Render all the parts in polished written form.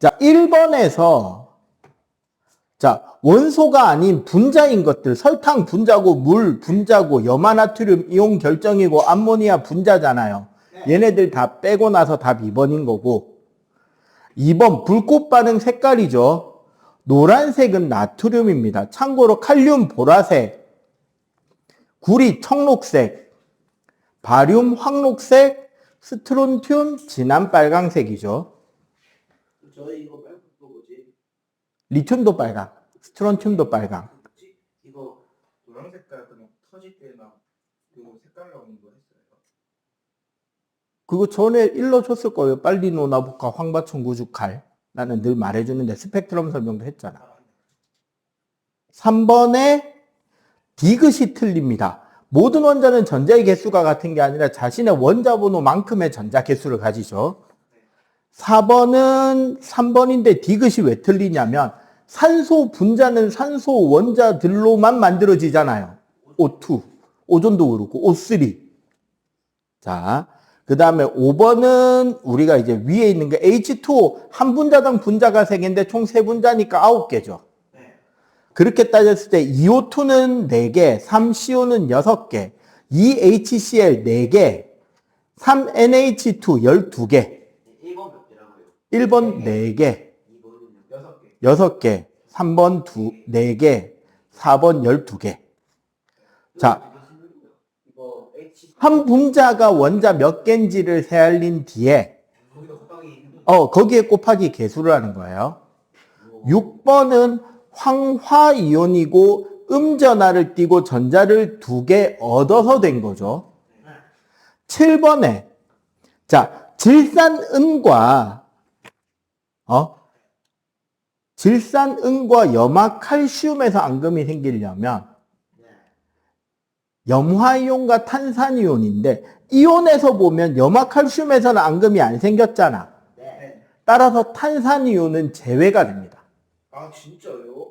자, 1번에서 자, 원소가 아닌 분자인 것들, 설탕 분자고 물 분자고 염화나트륨 이온 결정이고 암모니아 분자잖아요. 얘네들 다 빼고 나서 답 2번인 거고 2번 불꽃 반응 색깔이죠. 노란색은 나트륨입니다. 참고로 칼륨 보라색, 구리 청록색, 바륨 황록색, 스트론튬 진한 빨강색이죠. 저희 이거 말고 또 뭐지? 리튬도 빨강, 스트론튬도 빨강. 이거 노란 색깔 그냥 터질 때나 그 색깔 나오는 거 했어요. 그거 전에 일러줬을 거예요. 빨리 노나보카 황바천 구주칼. 나는 늘 말해주는데 스펙트럼 설명도 했잖아. 3번에 디귿이 틀립니다. 모든 원자는 전자의 개수가 같은 게 아니라 자신의 원자 번호만큼의 전자 개수를 가지죠. 4번은 3번인데 디귿이 왜 틀리냐면 산소 분자는 산소 원자들로만 만들어지잖아요. O2, 오존도 그렇고 O3. 자, 그 다음에 5번은 우리가 이제 위에 있는 게 H2O 한 분자당 분자가 3개인데 총 3분자니까 9개죠. 그렇게 따졌을 때 2O2는 4개, 3CO 는 6개, 2HCl 4개, 3NH2 12개. 1번 몇 개라고요? 1번 4개, 2번은 6개. 6개, 3번 4개, 4번 12개. 자, 이거 H 한 분자가 원자 몇 개인지를 헤아린 뒤에 거기다 곱하기 거기에 곱하기 개수를 하는 거예요. 6번은 황화이온이고 음전하를 띄고 전자를 2개 얻어서 된 거죠. 7번에 자, 질산은과 염화칼슘에서 앙금이 생기려면 염화이온과 탄산이온인데 이온에서 보면 염화칼슘에서는 앙금이 안 생겼잖아. 따라서 탄산이온은 제외가 됩니다. 아 진짜요?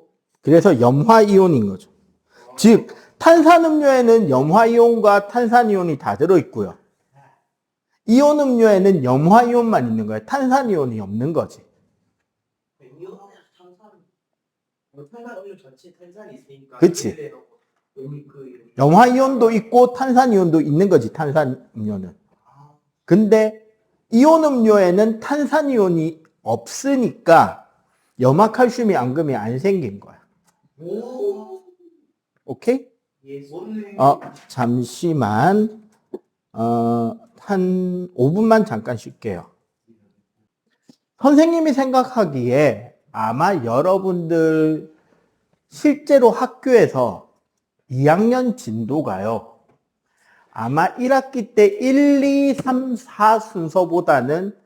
그래서 염화이온인 거죠. 즉 탄산음료에는 염화이온과 탄산이온이 다 들어있고요. 이온음료에는 염화이온만 있는 거예요. 탄산이온이 없는 거지. 이온에서 탄산 음료 전체 탄산이 있으니까 그치. 염화이온도 있고 탄산이온도 있는 거지, 탄산음료는. 근데 이온음료에는 탄산이온이 없으니까 염화칼슘이 앙금이 안 생긴 거야. 오. 오케이? 예. 잠시만. 한 5분만 잠깐 쉴게요. 선생님이 생각하기에 아마 여러분들 실제로 학교에서 2학년 진도가요. 아마 1학기 때 1, 2, 3, 4 순서보다는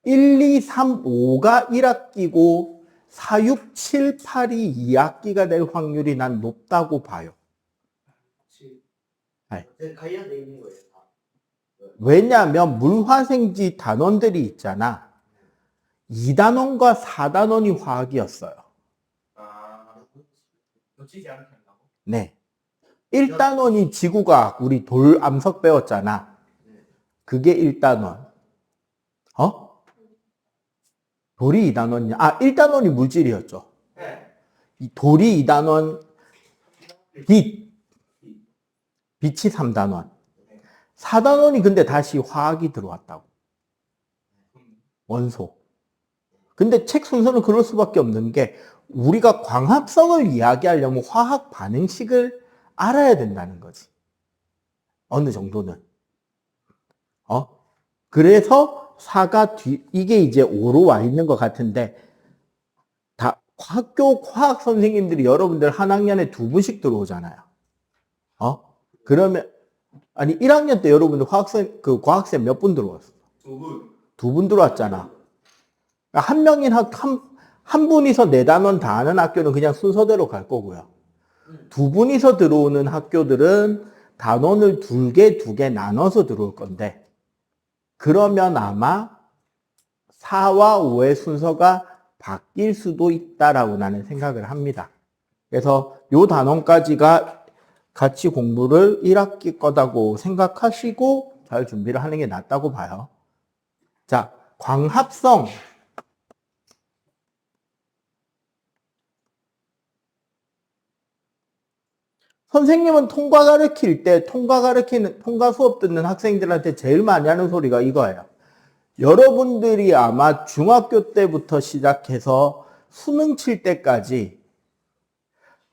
1, 2, 3, 5가 1학기고 4, 6, 7, 8이 2학기가 될 확률이 난 높다고 봐요. 관련돼 있는 거예요. 왜냐하면 물화생지 단원들이 있잖아. 2단원과 4단원이 화학이었어요. 놓치지 않게 한다고? 네. 1단원이 지구과학, 우리 돌 암석 배웠잖아. 그게 1단원. 돌이 2단원이냐? 1단원이 물질이었죠. 네. 이 돌이 2단원, 빛이 3단원. 4단원이 근데 다시 화학이 들어왔다고. 원소. 근데 책 순서는 그럴 수밖에 없는 게 우리가 광합성을 이야기하려면 화학 반응식을 알아야 된다는 거지. 어느 정도는. 그래서 4가 이게 이제 5로 와 있는 것 같은데 다 학교 화학 선생님들이 여러분들 한 학년에 2분씩 들어오잖아요. 그러면 아니 1학년 때 여러분들 과학생 몇 분 들어왔어? 2분. 2분 들어왔잖아. 한 명인 한 분이서 4단원 다 하는 학교는 그냥 순서대로 갈 거고요. 2분이서 들어오는 학교들은 단원을 2개 나눠서 들어올 건데 그러면 아마 4와 5의 순서가 바뀔 수도 있다라고 나는 생각을 합니다. 그래서 요 단원까지가 같이 공부를 1학기 거다고 생각하시고 잘 준비를 하는 게 낫다고 봐요. 자, 광합성. 선생님은 통과 가르칠 때 통과 수업 듣는 학생들한테 제일 많이 하는 소리가 이거예요. 여러분들이 아마 중학교 때부터 시작해서 수능 칠 때까지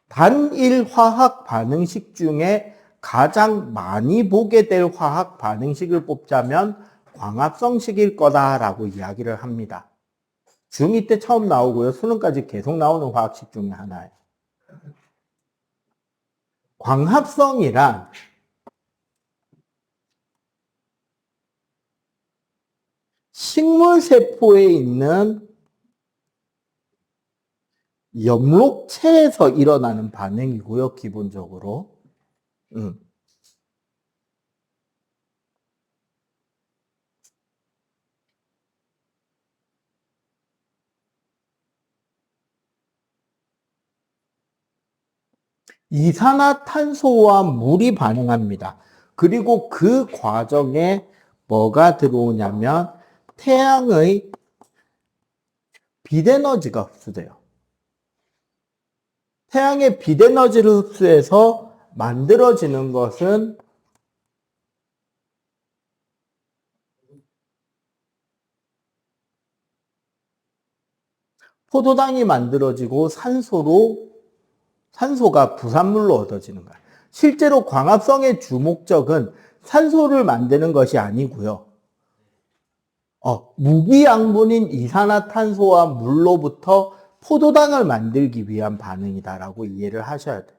단일 화학 반응식 중에 가장 많이 보게 될 화학 반응식을 뽑자면 광합성식일 거다라고 이야기를 합니다. 중2 때 처음 나오고요. 수능까지 계속 나오는 화학식 중에 하나예요. 광합성이란 식물세포에 있는 엽록체에서 일어나는 반응이고요, 기본적으로. 이산화탄소와 물이 반응합니다. 그리고 그 과정에 뭐가 들어오냐면 태양의 빛에너지가 흡수돼요. 태양의 빛에너지를 흡수해서 만들어지는 것은 포도당이 만들어지고 산소가 부산물로 얻어지는 거예요. 실제로 광합성의 주목적은 산소를 만드는 것이 아니고요. 무기양분인 이산화탄소와 물로부터 포도당을 만들기 위한 반응이다라고 이해를 하셔야 돼요.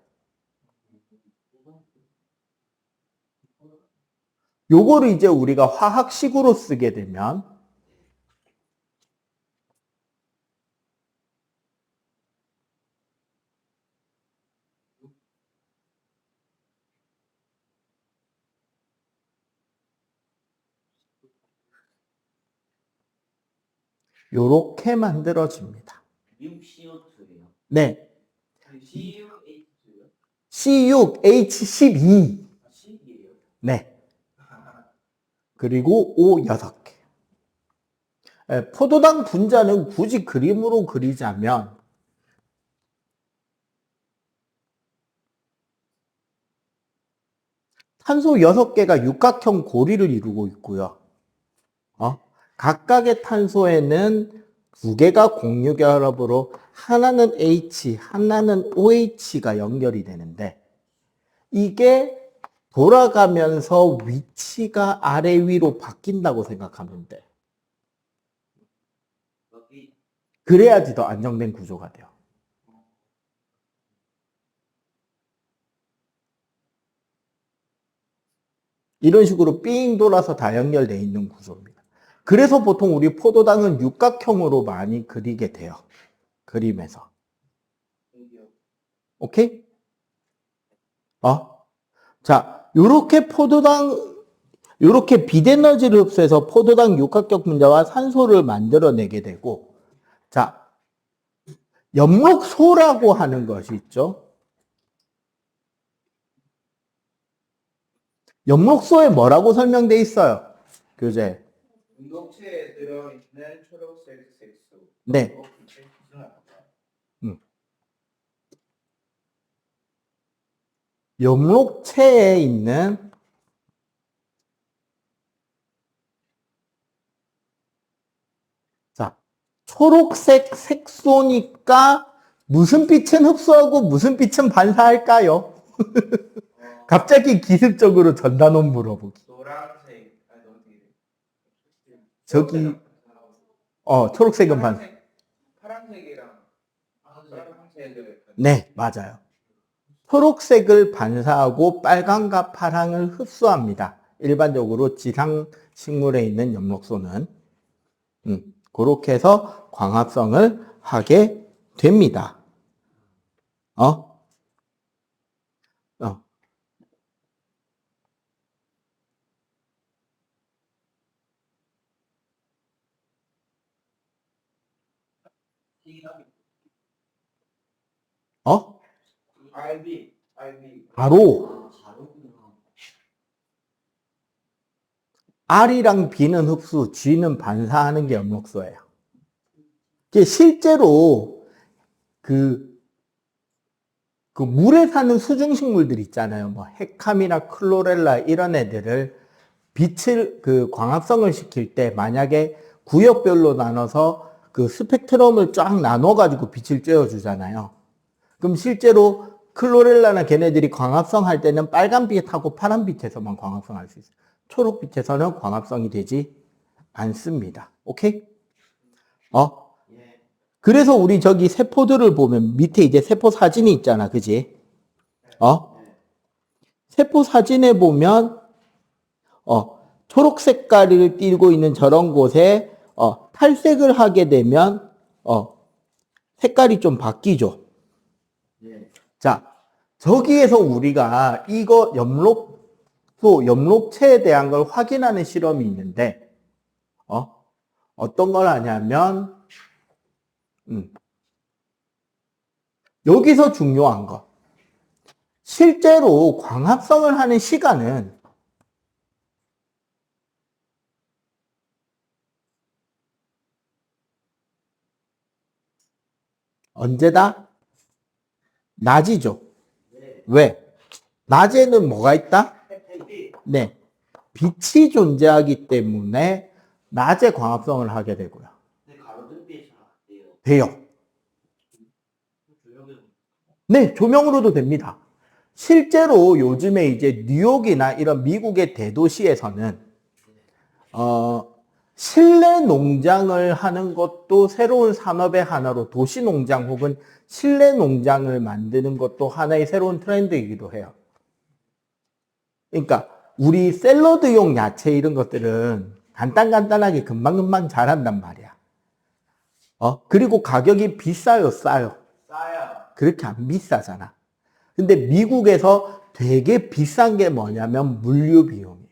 요거를 이제 우리가 화학식으로 쓰게 되면 요렇게 만들어집니다. CO2예요. 네. CuH2요? C6H12. 10이에요. 네. 그리고 O 6개. 포도당 분자는 굳이 그림으로 그리자면 탄소 6개가 육각형 고리를 이루고 있고요. 각각의 탄소에는 2개가 공유결합으로 하나는 H, 하나는 OH가 연결이 되는데 이게 돌아가면서 위치가 아래 위로 바뀐다고 생각하면 돼. 그래야지 더 안정된 구조가 돼요. 이런 식으로 삥 돌아서 다 연결되어 있는 구조입니다. 그래서 보통 우리 포도당은 육각형으로 많이 그리게 돼요. 그림에서. 오케이? 자, 요렇게 빛에너지를 흡수해서 포도당 육각형 분자와 산소를 만들어내게 되고, 자, 엽록소라고 하는 것이 있죠. 엽록소에 뭐라고 설명돼 있어요? 교재. 운동체에 들어있는 초록색 색소. 네. 엽록체에 있는 자, 초록색 색소니까 무슨 빛은 흡수하고 무슨 빛은 반사할까요? 갑자기 기습적으로 전단원 물어보기. 노란색, 저기 초록색은 반사. 파란색이랑 빨간색을. 네, 맞아요. 초록색을 반사하고 빨강과 파랑을 흡수합니다. 일반적으로 지상 식물에 있는 엽록소는 그렇게 해서 광합성을 하게 됩니다. RB. 바로 R이랑 B는 흡수, G는 반사하는 게 엽록소예요. 실제로 그 물에 사는 수중식물들 있잖아요. 뭐 헤캄이나 클로렐라 이런 애들을 빛을 그 광합성을 시킬 때 만약에 구역별로 나눠서 그 스펙트럼을 쫙 나눠 가지고 빛을 쬐어 주잖아요. 그럼 실제로 클로렐라나 걔네들이 광합성 할 때는 빨간빛하고 파란빛에서만 광합성 할 수 있어요. 초록빛에서는 광합성이 되지 않습니다. 오케이? 예. 그래서 우리 저기 세포들을 보면 밑에 이제 세포 사진이 있잖아. 그지? 세포 사진에 보면, 초록 색깔을 띠고 있는 저런 곳에, 탈색을 하게 되면, 색깔이 좀 바뀌죠. 예. 자, 저기에서 우리가 이거 염록체에 대한 걸 확인하는 실험이 있는데, 어떤 걸 하냐면, 여기서 중요한 거. 실제로 광합성을 하는 시간은 언제다? 낮이죠. 네. 왜? 낮에는 뭐가 있다? 네. 빛이 존재하기 때문에 낮에 광합성을 하게 되고요. 근데 가로등비에 잘 안 돼요. 돼요. 조명은 네, 조명으로도 됩니다. 실제로 요즘에 이제 뉴욕이나 이런 미국의 대도시에서는 실내 농장을 하는 것도 새로운 산업의 하나로 도시 농장 혹은 실내 농장을 만드는 것도 하나의 새로운 트렌드이기도 해요. 그러니까 우리 샐러드용 야채 이런 것들은 간단하게 금방금방 자란단 말이야. 그리고 가격이 비싸요, 싸요? 싸요. 그렇게 안 비싸잖아. 근데 미국에서 되게 비싼 게 뭐냐면 물류 비용이에요.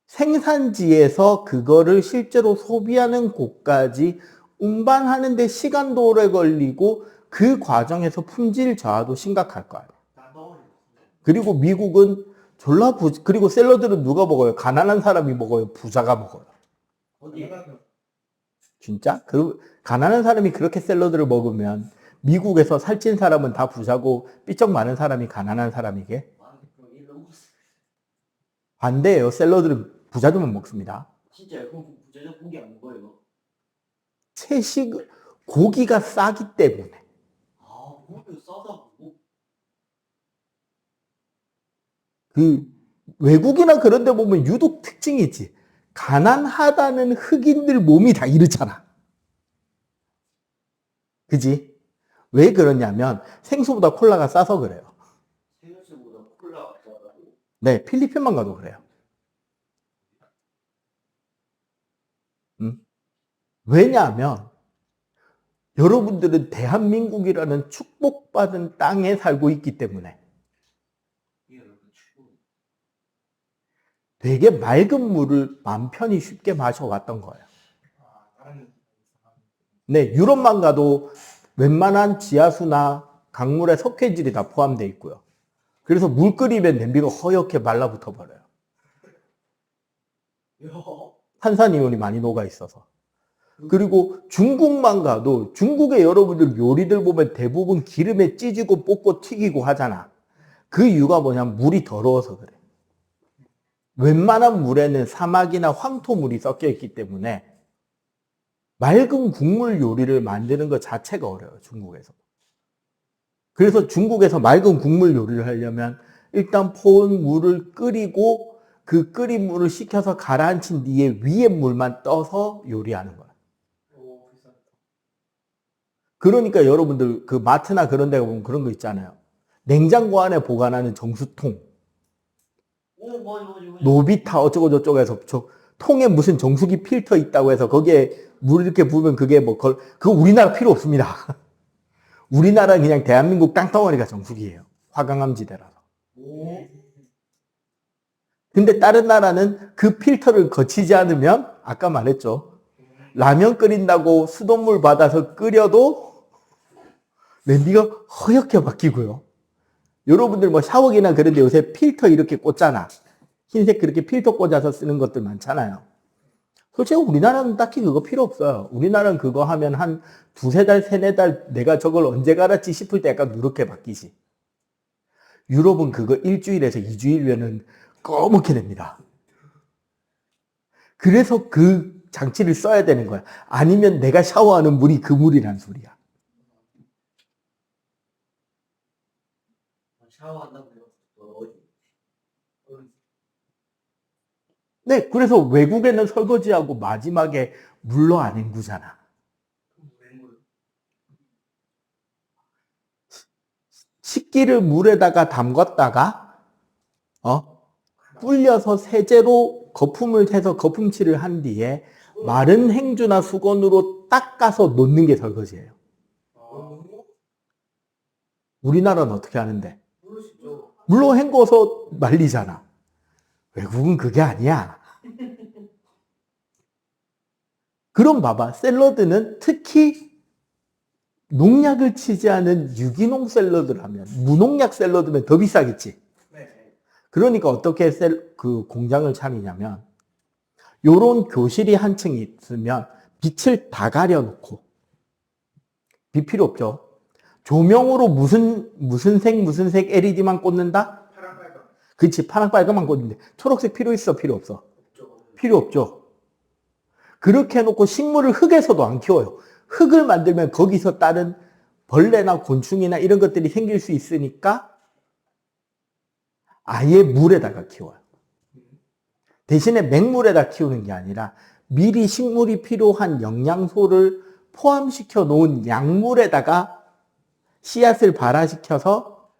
생산지에서 그거를 실제로 소비하는 곳까지 운반하는 데 시간도 오래 걸리고 그 과정에서 품질 저하도 심각할 거예요. 그리고 미국은 그리고 샐러드는 누가 먹어요? 가난한 사람이 먹어요? 부자가 먹어요? 어디? 진짜? 가난한 사람이 그렇게 샐러드를 먹으면 미국에서 살찐 사람은 다 부자고 삐쩍 마른 사람이 가난한 사람이게? 반대예요. 샐러드를 부자들만 먹습니다. 진짜요? 그럼 부자적 고기 안 먹어요? 고기가 싸기 때문에. 아, 고기가 싸다고? 외국이나 그런 데 보면 유독 특징이 있지. 가난하다는 흑인들 몸이 다 이렇잖아. 그지? 왜 그러냐면 생수보다 콜라가 싸서 그래요. 생수보다 콜라가 싸다고? 네, 필리핀만 가도 그래요. 왜냐하면 여러분들은 대한민국이라는 축복받은 땅에 살고 있기 때문에 되게 맑은 물을 마음 편히 쉽게 마셔왔던 거예요. 네, 유럽만 가도 웬만한 지하수나 강물에 석회질이 다 포함되어 있고요. 그래서 물 끓이면 냄비가 허옇게 말라붙어 버려요. 탄산이온이 많이 녹아 있어서. 그리고 중국만 가도 중국의 여러분들 요리들 보면 대부분 기름에 찌지고 볶고 튀기고 하잖아. 그 이유가 뭐냐면 물이 더러워서 그래. 웬만한 물에는 사막이나 황토물이 섞여 있기 때문에 맑은 국물 요리를 만드는 것 자체가 어려워요, 중국에서. 그래서 중국에서 맑은 국물 요리를 하려면 일단 포온 물을 끓이고 그 끓인 물을 식혀서 가라앉힌 뒤에 위에 물만 떠서 요리하는 거야. 그러니까 여러분들 그 마트나 그런 데 보면 그런 거 있잖아요. 냉장고 안에 보관하는 정수통. 노비타 어쩌고저쩌고 해서 통에 무슨 정수기 필터 있다고 해서 거기에 물 이렇게 부으면 그게 그거 우리나라 필요 없습니다. 우리나라는 그냥 대한민국 땅덩어리가 정수기예요. 화강암지대라서. 근데 다른 나라는 그 필터를 거치지 않으면 아까 말했죠. 라면 끓인다고 수돗물 받아서 끓여도 냄비가 허옇게 바뀌고요. 여러분들 뭐 샤워기나 그런 데 요새 필터 이렇게 꽂잖아. 흰색 그렇게 필터 꽂아서 쓰는 것들 많잖아요. 솔직히 우리나라는 딱히 그거 필요 없어요. 우리나라는 그거 하면 한 두세 달, 세네 달 내가 저걸 언제 갈았지 싶을 때 약간 누렇게 바뀌지. 유럽은 그거 일주일에서 2주일이면 꺼멓게 됩니다. 그래서 그 장치를 써야 되는 거야. 아니면 내가 샤워하는 물이 그 물이란 소리야. 샤워한다고 해서 네, 그래서 외국에는 설거지하고 마지막에 물로 안 헹구잖아. 식기를 물에다가 담갔다가 불려서 세제로 거품을 해서 거품칠을 한 뒤에 마른 행주나 수건으로 닦아서 놓는 게 설거지예요. 우리나라는 어떻게 하는데? 물로 헹궈서 말리잖아. 외국은 그게 아니야. 그럼 봐봐. 샐러드는 특히 농약을 치지 않은 유기농 샐러드를 하면, 무농약 샐러드면 더 비싸겠지. 그러니까 어떻게 그 공장을 차리냐면, 요런 교실이 한 층 있으면 빛을 다 가려놓고, 빛 필요 없죠. 조명으로 무슨 색 LED만 꽂는다? 파랑 빨강. 그치, 파랑 빨강만 꽂는데 초록색 필요 있어, 필요 없어? 필요 없죠. 그렇게 해놓고 식물을 흙에서도 안 키워요. 흙을 만들면 거기서 다른 벌레나 곤충이나 이런 것들이 생길 수 있으니까 아예 물에다가 키워요. 대신에 맹물에다 키우는 게 아니라 미리 식물이 필요한 영양소를 포함시켜 놓은 약물에다가 씨앗을 발화시켜서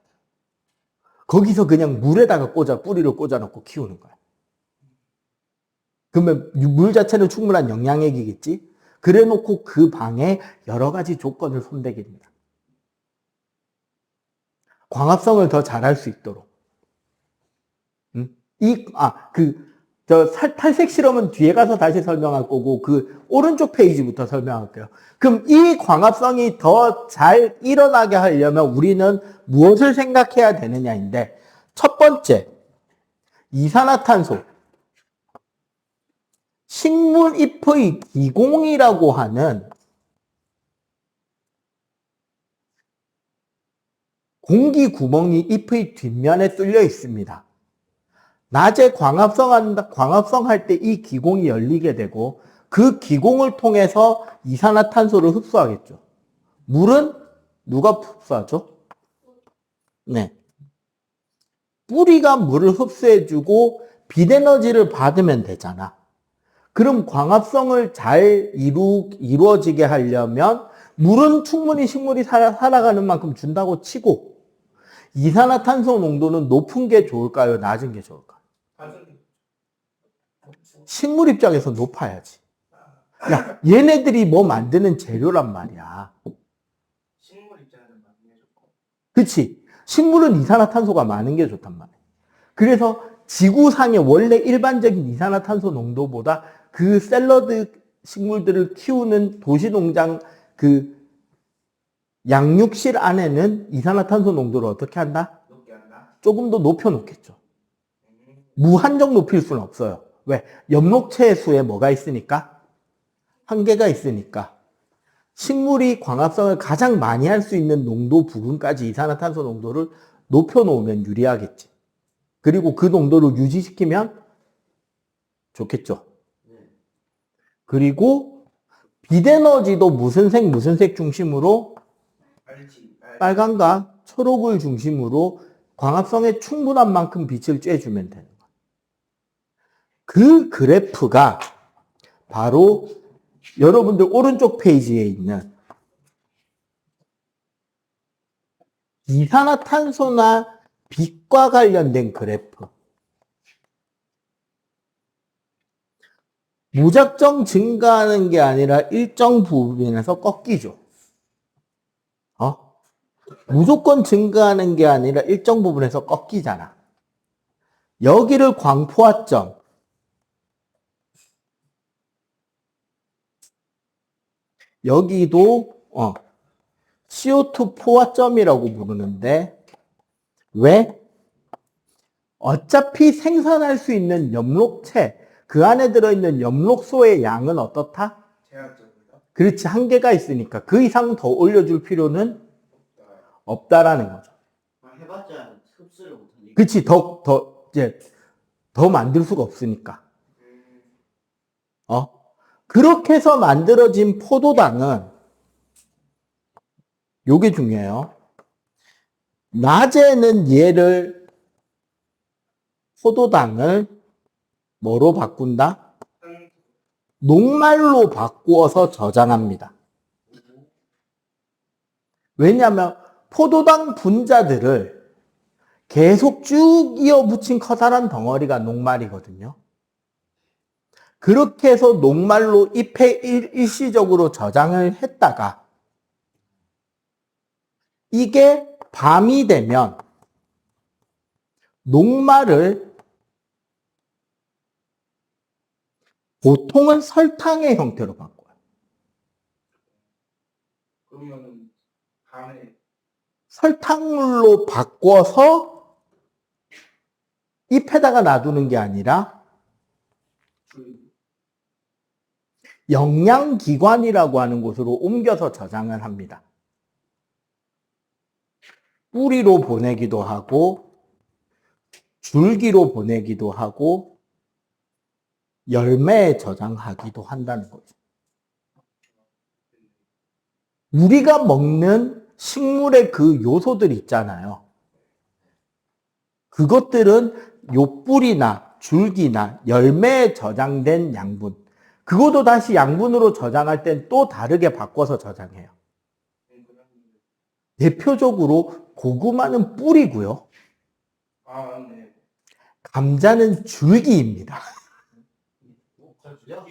거기서 그냥 물에다가 뿌리를 꽂아놓고 키우는 거야. 그러면 물 자체는 충분한 영양액이겠지? 그래 놓고 그 방에 여러 가지 조건을 손대깁니다. 광합성을 더 잘할 수 있도록. 탈색 실험은 뒤에 가서 다시 설명할 거고, 그 오른쪽 페이지부터 설명할게요. 그럼 이 광합성이 더 잘 일어나게 하려면 우리는 무엇을 생각해야 되느냐인데, 첫 번째, 이산화탄소. 식물잎의 기공이라고 하는 공기 구멍이 잎의 뒷면에 뚫려 있습니다. 낮에 광합성할 때 이 기공이 열리게 되고 그 기공을 통해서 이산화탄소를 흡수하겠죠. 물은 누가 흡수하죠? 네. 뿌리가 물을 흡수해주고 빛에너지를 받으면 되잖아. 그럼 광합성을 잘 이루어지게 하려면 물은 충분히 식물이 살아가는 만큼 준다고 치고 이산화탄소 농도는 높은 게 좋을까요? 낮은 게 좋을까요? 식물 입장에서 높아야지. 야, 얘네들이 뭐 만드는 재료란 말이야. 식물 입장에서는 많이 해줬고. 그치? 식물은 이산화탄소가 많은 게 좋단 말이야. 그래서 지구상의 원래 일반적인 이산화탄소 농도보다 그 샐러드 식물들을 키우는 도시농장 그 양육실 안에는 이산화탄소 농도를 어떻게 한다? 높게 한다. 조금 더 높여놓겠죠. 무한정 높일 수는 없어요. 왜? 엽록체 수에 뭐가 있으니까? 한계가 있으니까. 식물이 광합성을 가장 많이 할 수 있는 농도 부근까지 이산화탄소 농도를 높여놓으면 유리하겠지. 그리고 그 농도를 유지시키면 좋겠죠. 그리고 빛에너지도 무슨 색 중심으로 빨강과 초록을 중심으로 광합성에 충분한 만큼 빛을 쬐주면 되는 거예요. 그 그래프가 바로 여러분들 오른쪽 페이지에 있는 이산화탄소나 빛과 관련된 그래프. 무작정 증가하는 게 아니라 일정 부분에서 꺾이죠. 무조건 증가하는 게 아니라 일정 부분에서 꺾이잖아. 여기를 광포화점. 여기도 CO2 포화점이라고 부르는데 왜? 어차피 생산할 수 있는 엽록체, 그 안에 들어있는 엽록소의 양은 어떻다? 제한적이다. 그렇지, 한계가 있으니까 그 이상 더 올려줄 필요는 없다. 없다라는 거죠. 해봤자 흡수를 못하니까. 그렇지, 이제 더 만들 수가 없으니까. 그렇게 해서 만들어진 포도당은 요게 중요해요. 낮에는 얘를 포도당을 뭐로 바꾼다? 녹말로 바꾸어서 저장합니다. 왜냐하면 포도당 분자들을 계속 쭉 이어붙인 커다란 덩어리가 녹말이거든요. 그렇게 해서 녹말로 일시적으로 저장을 했다가 이게 밤이 되면 녹말을 보통은 설탕의 형태로 바꿔요. 그러면은 밤에 설탕물로 바꿔서 잎에다가 놔두는 게 아니라 영양기관이라고 하는 곳으로 옮겨서 저장을 합니다. 뿌리로 보내기도 하고 줄기로 보내기도 하고 열매에 저장하기도 한다는 거죠. 우리가 먹는 식물의 그 요소들 있잖아요. 그것들은 요 뿌리나 줄기나 열매에 저장된 양분, 그것도 다시 양분으로 저장할 땐 또 다르게 바꿔서 저장해요. 대표적으로 고구마는 뿌리고요. 아 맞네. 감자는 줄기입니다. 줄기야.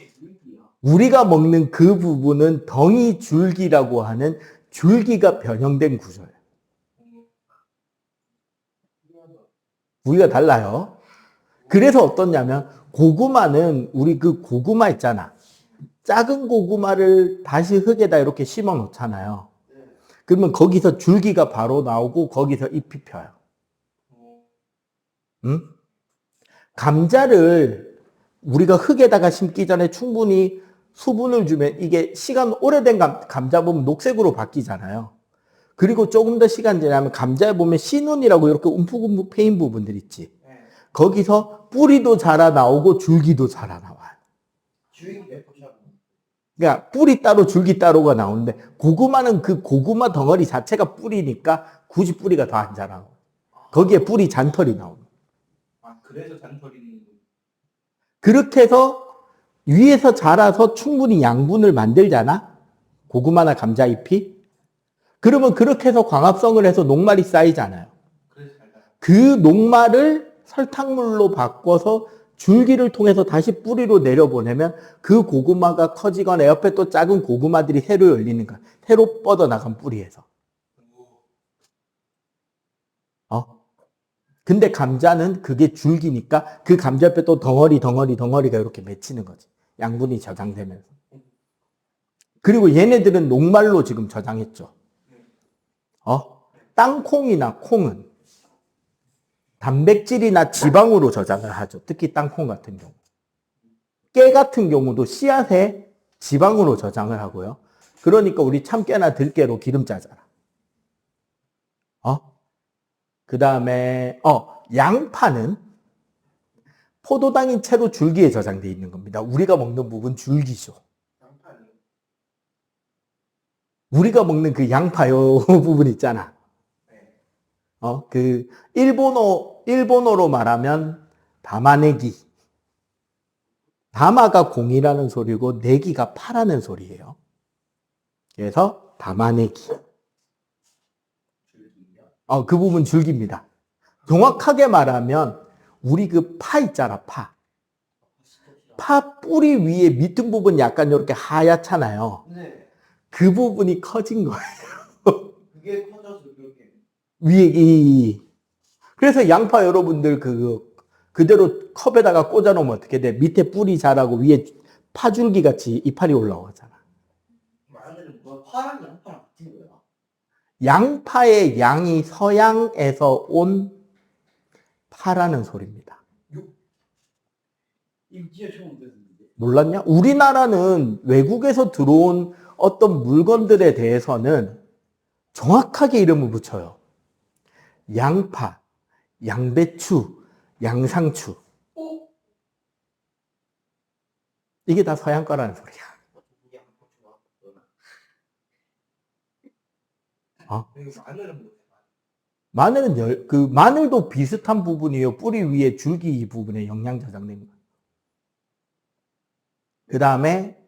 우리가 먹는 그 부분은 덩이 줄기라고 하는 줄기가 변형된 구조예요. 부위가 달라요. 그래서 어떻냐면 고구마는 우리 그 고구마 있잖아. 작은 고구마를 다시 흙에다 이렇게 심어 놓잖아요. 그러면 거기서 줄기가 바로 나오고 거기서 잎이 펴요. 응? 감자를 우리가 흙에다가 심기 전에 충분히 수분을 주면 이게 시간 오래된 감자 보면 녹색으로 바뀌잖아요. 그리고 조금 더 시간 지나면 감자에 보면 씨눈이라고 이렇게 움푹움푹 패인 부분들 있지. 거기서 뿌리도 자라 나오고 줄기도 자라 나와요. 그러니까 뿌리 따로 줄기 따로가 나오는데 고구마는 그 고구마 덩어리 자체가 뿌리니까 굳이 뿌리가 더 안 자라고. 거기에 뿌리 잔털이 나오는. 아 그래서 잔털이 있는 거. 그렇게 해서 위에서 자라서 충분히 양분을 만들잖아. 고구마나 감자 잎이. 그러면 그렇게 해서 광합성을 해서 녹말이 쌓이잖아요. 그래서 잘 나가. 그 녹말을 설탕물로 바꿔서 줄기를 통해서 다시 뿌리로 내려보내면 그 고구마가 커지거나 옆에 또 작은 고구마들이 새로 열리는 거야. 새로 뻗어나간 뿌리에서. 근데 감자는 그게 줄기니까 그 감자 옆에 또 덩어리가 이렇게 맺히는 거지. 양분이 저장되면서. 그리고 얘네들은 녹말로 지금 저장했죠. 땅콩이나 콩은 단백질이나 지방으로 저장을 하죠. 특히 땅콩 같은 경우. 깨 같은 경우도 씨앗에 지방으로 저장을 하고요. 그러니까 우리 참깨나 들깨로 기름 짜잖아. 그 다음에 양파는 포도당인 채로 줄기에 저장되어 있는 겁니다. 우리가 먹는 부분 줄기죠. 양파는 우리가 먹는 그 양파요 부분 있잖아. 그 일본어로 말하면 다마네기. 다마가 공이라는 소리고 네기가 파라는 소리예요. 그래서 다마네기. 그 부분 줄기입니다. 정확하게 말하면 우리 그 파 있잖아, 파. 파 뿌리 위에 밑은 부분 약간 이렇게 하얗잖아요. 네. 그 부분이 커진 거예요. 그게 커져서 그렇게. 위에 그래서 양파 여러분들 그대로 컵에다가 꽂아 놓으면 어떻게 돼? 밑에 뿌리 자라고 위에 파줄기 같이 이파리 올라오잖아. 말하자면 뭐 파랑 양파랑 같은 거야. 양파의 양이 서양에서 온 파라는 소리입니다. 이거 진짜 처음 듣는데. 몰랐냐? 우리나라는 외국에서 들어온 어떤 물건들에 대해서는 정확하게 이름을 붙여요. 양파, 양배추, 양상추. 이게 다 서양 거라는 소리야. 어? 여기 마늘은 뭐예요? 마늘은 마늘도 비슷한 부분이에요. 뿌리 위에 줄기 이 부분에 영양 저장된 거. 그 다음에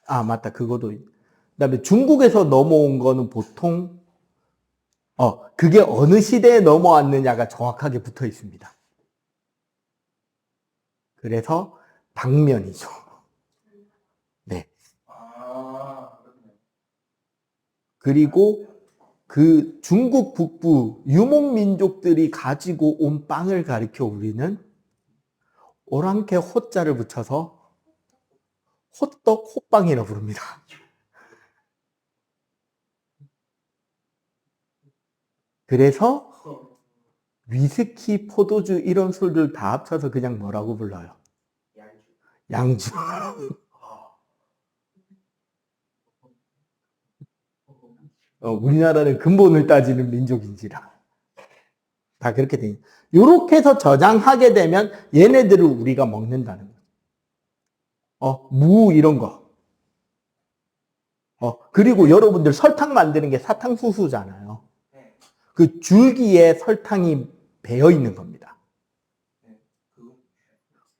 맞다. 그거도. 그 다음에 중국에서 넘어온 거는 보통 그게 어느 시대에 넘어왔느냐가 정확하게 붙어 있습니다. 그래서 당면이죠. 네. 그렇군요. 그리고 그 중국 북부 유목 민족들이 가지고 온 빵을 가리켜 우리는 오랑캐 호자를 붙여서 호떡, 호빵이라고 부릅니다. 그래서 위스키, 포도주 이런 술들 다 합쳐서 그냥 뭐라고 불러요? 양주. 우리나라는 근본을 따지는 민족인지라. 다 그렇게 돼. 요렇게 해서 저장하게 되면 얘네들을 우리가 먹는다는 거예요. 무 이런 거. 그리고 여러분들 설탕 만드는 게 사탕수수잖아요. 그 줄기에 설탕이 배어 있는 겁니다.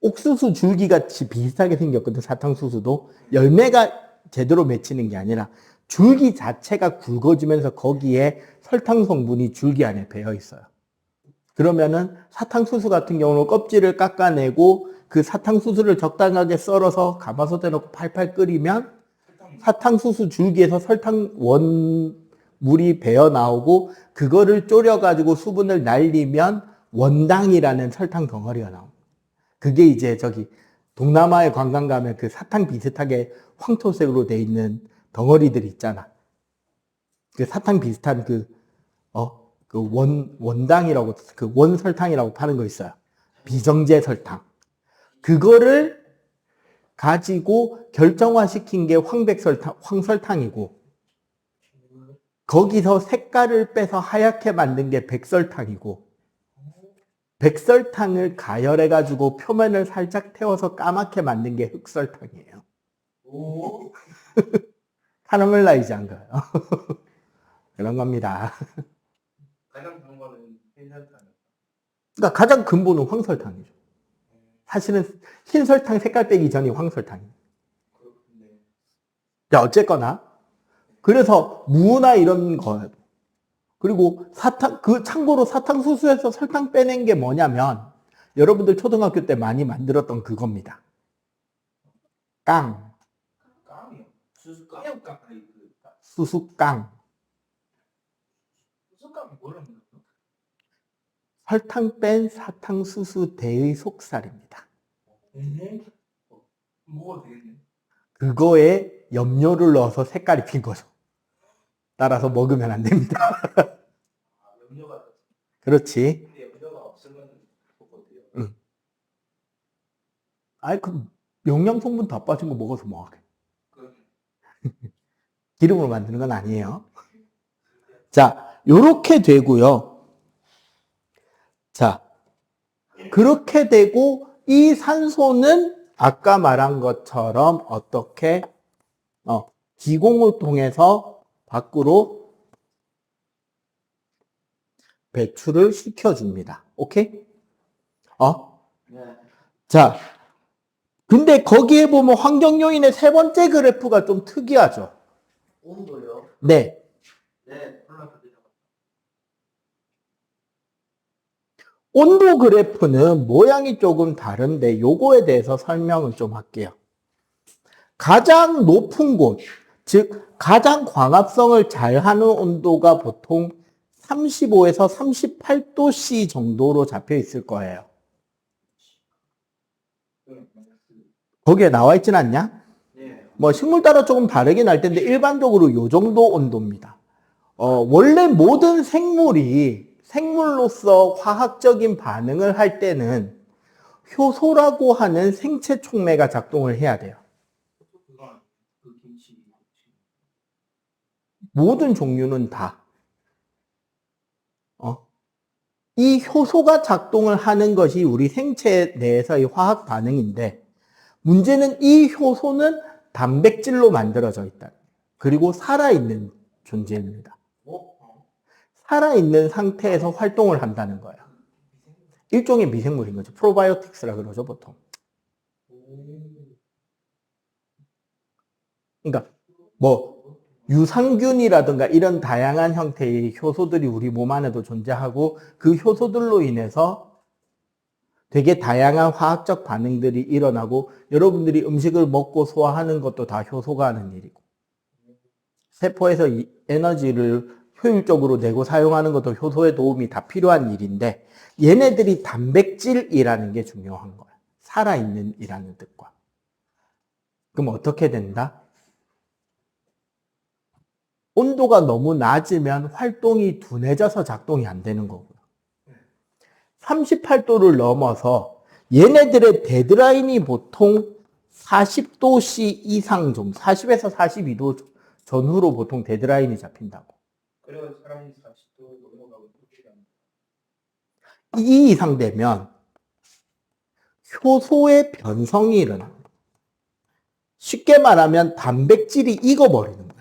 옥수수 줄기 같이 비슷하게 생겼거든, 사탕수수도. 열매가 제대로 맺히는 게 아니라 줄기 자체가 굵어지면서 거기에 설탕 성분이 줄기 안에 배어 있어요. 그러면은 사탕수수 같은 경우는 껍질을 깎아내고 그 사탕수수를 적당하게 썰어서 가마솥에 넣고 팔팔 끓이면 사탕수수 줄기에서 설탕 원물이 배어 나오고 그거를 졸여가지고 수분을 날리면 원당이라는 설탕 덩어리가 나옵니다. 그게 이제 저기 동남아에 관광 가면 그 사탕 비슷하게 황토색으로 돼 있는 덩어리들 있잖아. 그 사탕 비슷한 원당이라고, 그 원설탕이라고 파는 거 있어요. 비정제 설탕. 그거를 가지고 결정화시킨 게 황설탕이고, 거기서 색깔을 빼서 하얗게 만든 게 백설탕이고, 백설탕을 가열해가지고 표면을 살짝 태워서 까맣게 만든 게 흑설탕이에요. 카라멜라이즈한 거예요. 그런 겁니다. 가장 좋은 거는 흰설탕. 그러니까 가장 근본은 황설탕이죠. 사실은 흰설탕 색깔 빼기 전이 황설탕이에요. 자, 어쨌거나. 그래서 무나 이런 거. 그리고 참고로 사탕수수에서 설탕 빼낸 게 뭐냐면, 여러분들 초등학교 때 많이 만들었던 그겁니다. 깡. 깡이요? 수수깡? 수수깡. 수수깡이 뭐라는 거죠? 설탕 뺀 사탕수수 대의 속살입니다. 먹어도 되겠네. 그거에 염료를 넣어서 색깔이 핀 거죠. 따라서 먹으면 안 됩니다. 염료가. 그렇지. 근데 염료가 없으면 먹어도 돼요. 응. 그 영양 성분 다 빠진 거 먹어서 뭐하게. 기름으로 만드는 건 아니에요. 자, 요렇게 되고요. 자, 그렇게 되고 이 산소는 아까 말한 것처럼 어떻게 기공을 통해서 밖으로 배출을 시켜줍니다. 오케이? 네. 자, 근데 거기에 보면 환경 요인의 세 번째 그래프가 좀 특이하죠. 온도요? 네. 네. 온도 그래프는 모양이 조금 다른데 요거에 대해서 설명을 좀 할게요. 가장 높은 곳, 즉 가장 광합성을 잘하는 온도가 보통 35에서 38도C 정도로 잡혀 있을 거예요. 거기에 나와 있진 않냐? 네. 뭐 식물 따라 조금 다르긴 할 텐데 일반적으로 요 정도 온도입니다. 원래 모든 생물로서 화학적인 반응을 할 때는 효소라고 하는 생체 촉매가 작동을 해야 돼요. 그거 아니에요? 그 김치. 모든 종류는 다. 이 효소가 작동을 하는 것이 우리 생체 내에서의 화학 반응인데, 문제는 이 효소는 단백질로 만들어져 있다. 그리고 살아있는 존재입니다. 살아있는 상태에서 활동을 한다는 거예요. 일종의 미생물인 거죠. 프로바이오틱스라 그러죠, 보통. 그러니까 뭐 유산균이라든가 이런 다양한 형태의 효소들이 우리 몸 안에도 존재하고, 그 효소들로 인해서 되게 다양한 화학적 반응들이 일어나고, 여러분들이 음식을 먹고 소화하는 것도 다 효소가 하는 일이고, 세포에서 이 에너지를 효율적으로 내고 사용하는 것도 효소의 도움이 다 필요한 일인데, 얘네들이 단백질이라는 게 중요한 거예요. 살아있는 이라는 뜻과. 그럼 어떻게 된다? 온도가 너무 낮으면 활동이 둔해져서 작동이 안 되는 거고요. 38도를 넘어서 얘네들의 데드라인이 보통 40도씨 이상 정도, 40에서 42도 전후로 보통 데드라인이 잡힌다고. 그래서 사람이 40도 넘어가고 또 이 이상 되면 효소의 변성이 일어납니다. 쉽게 말하면 단백질이 익어버리는 거예요.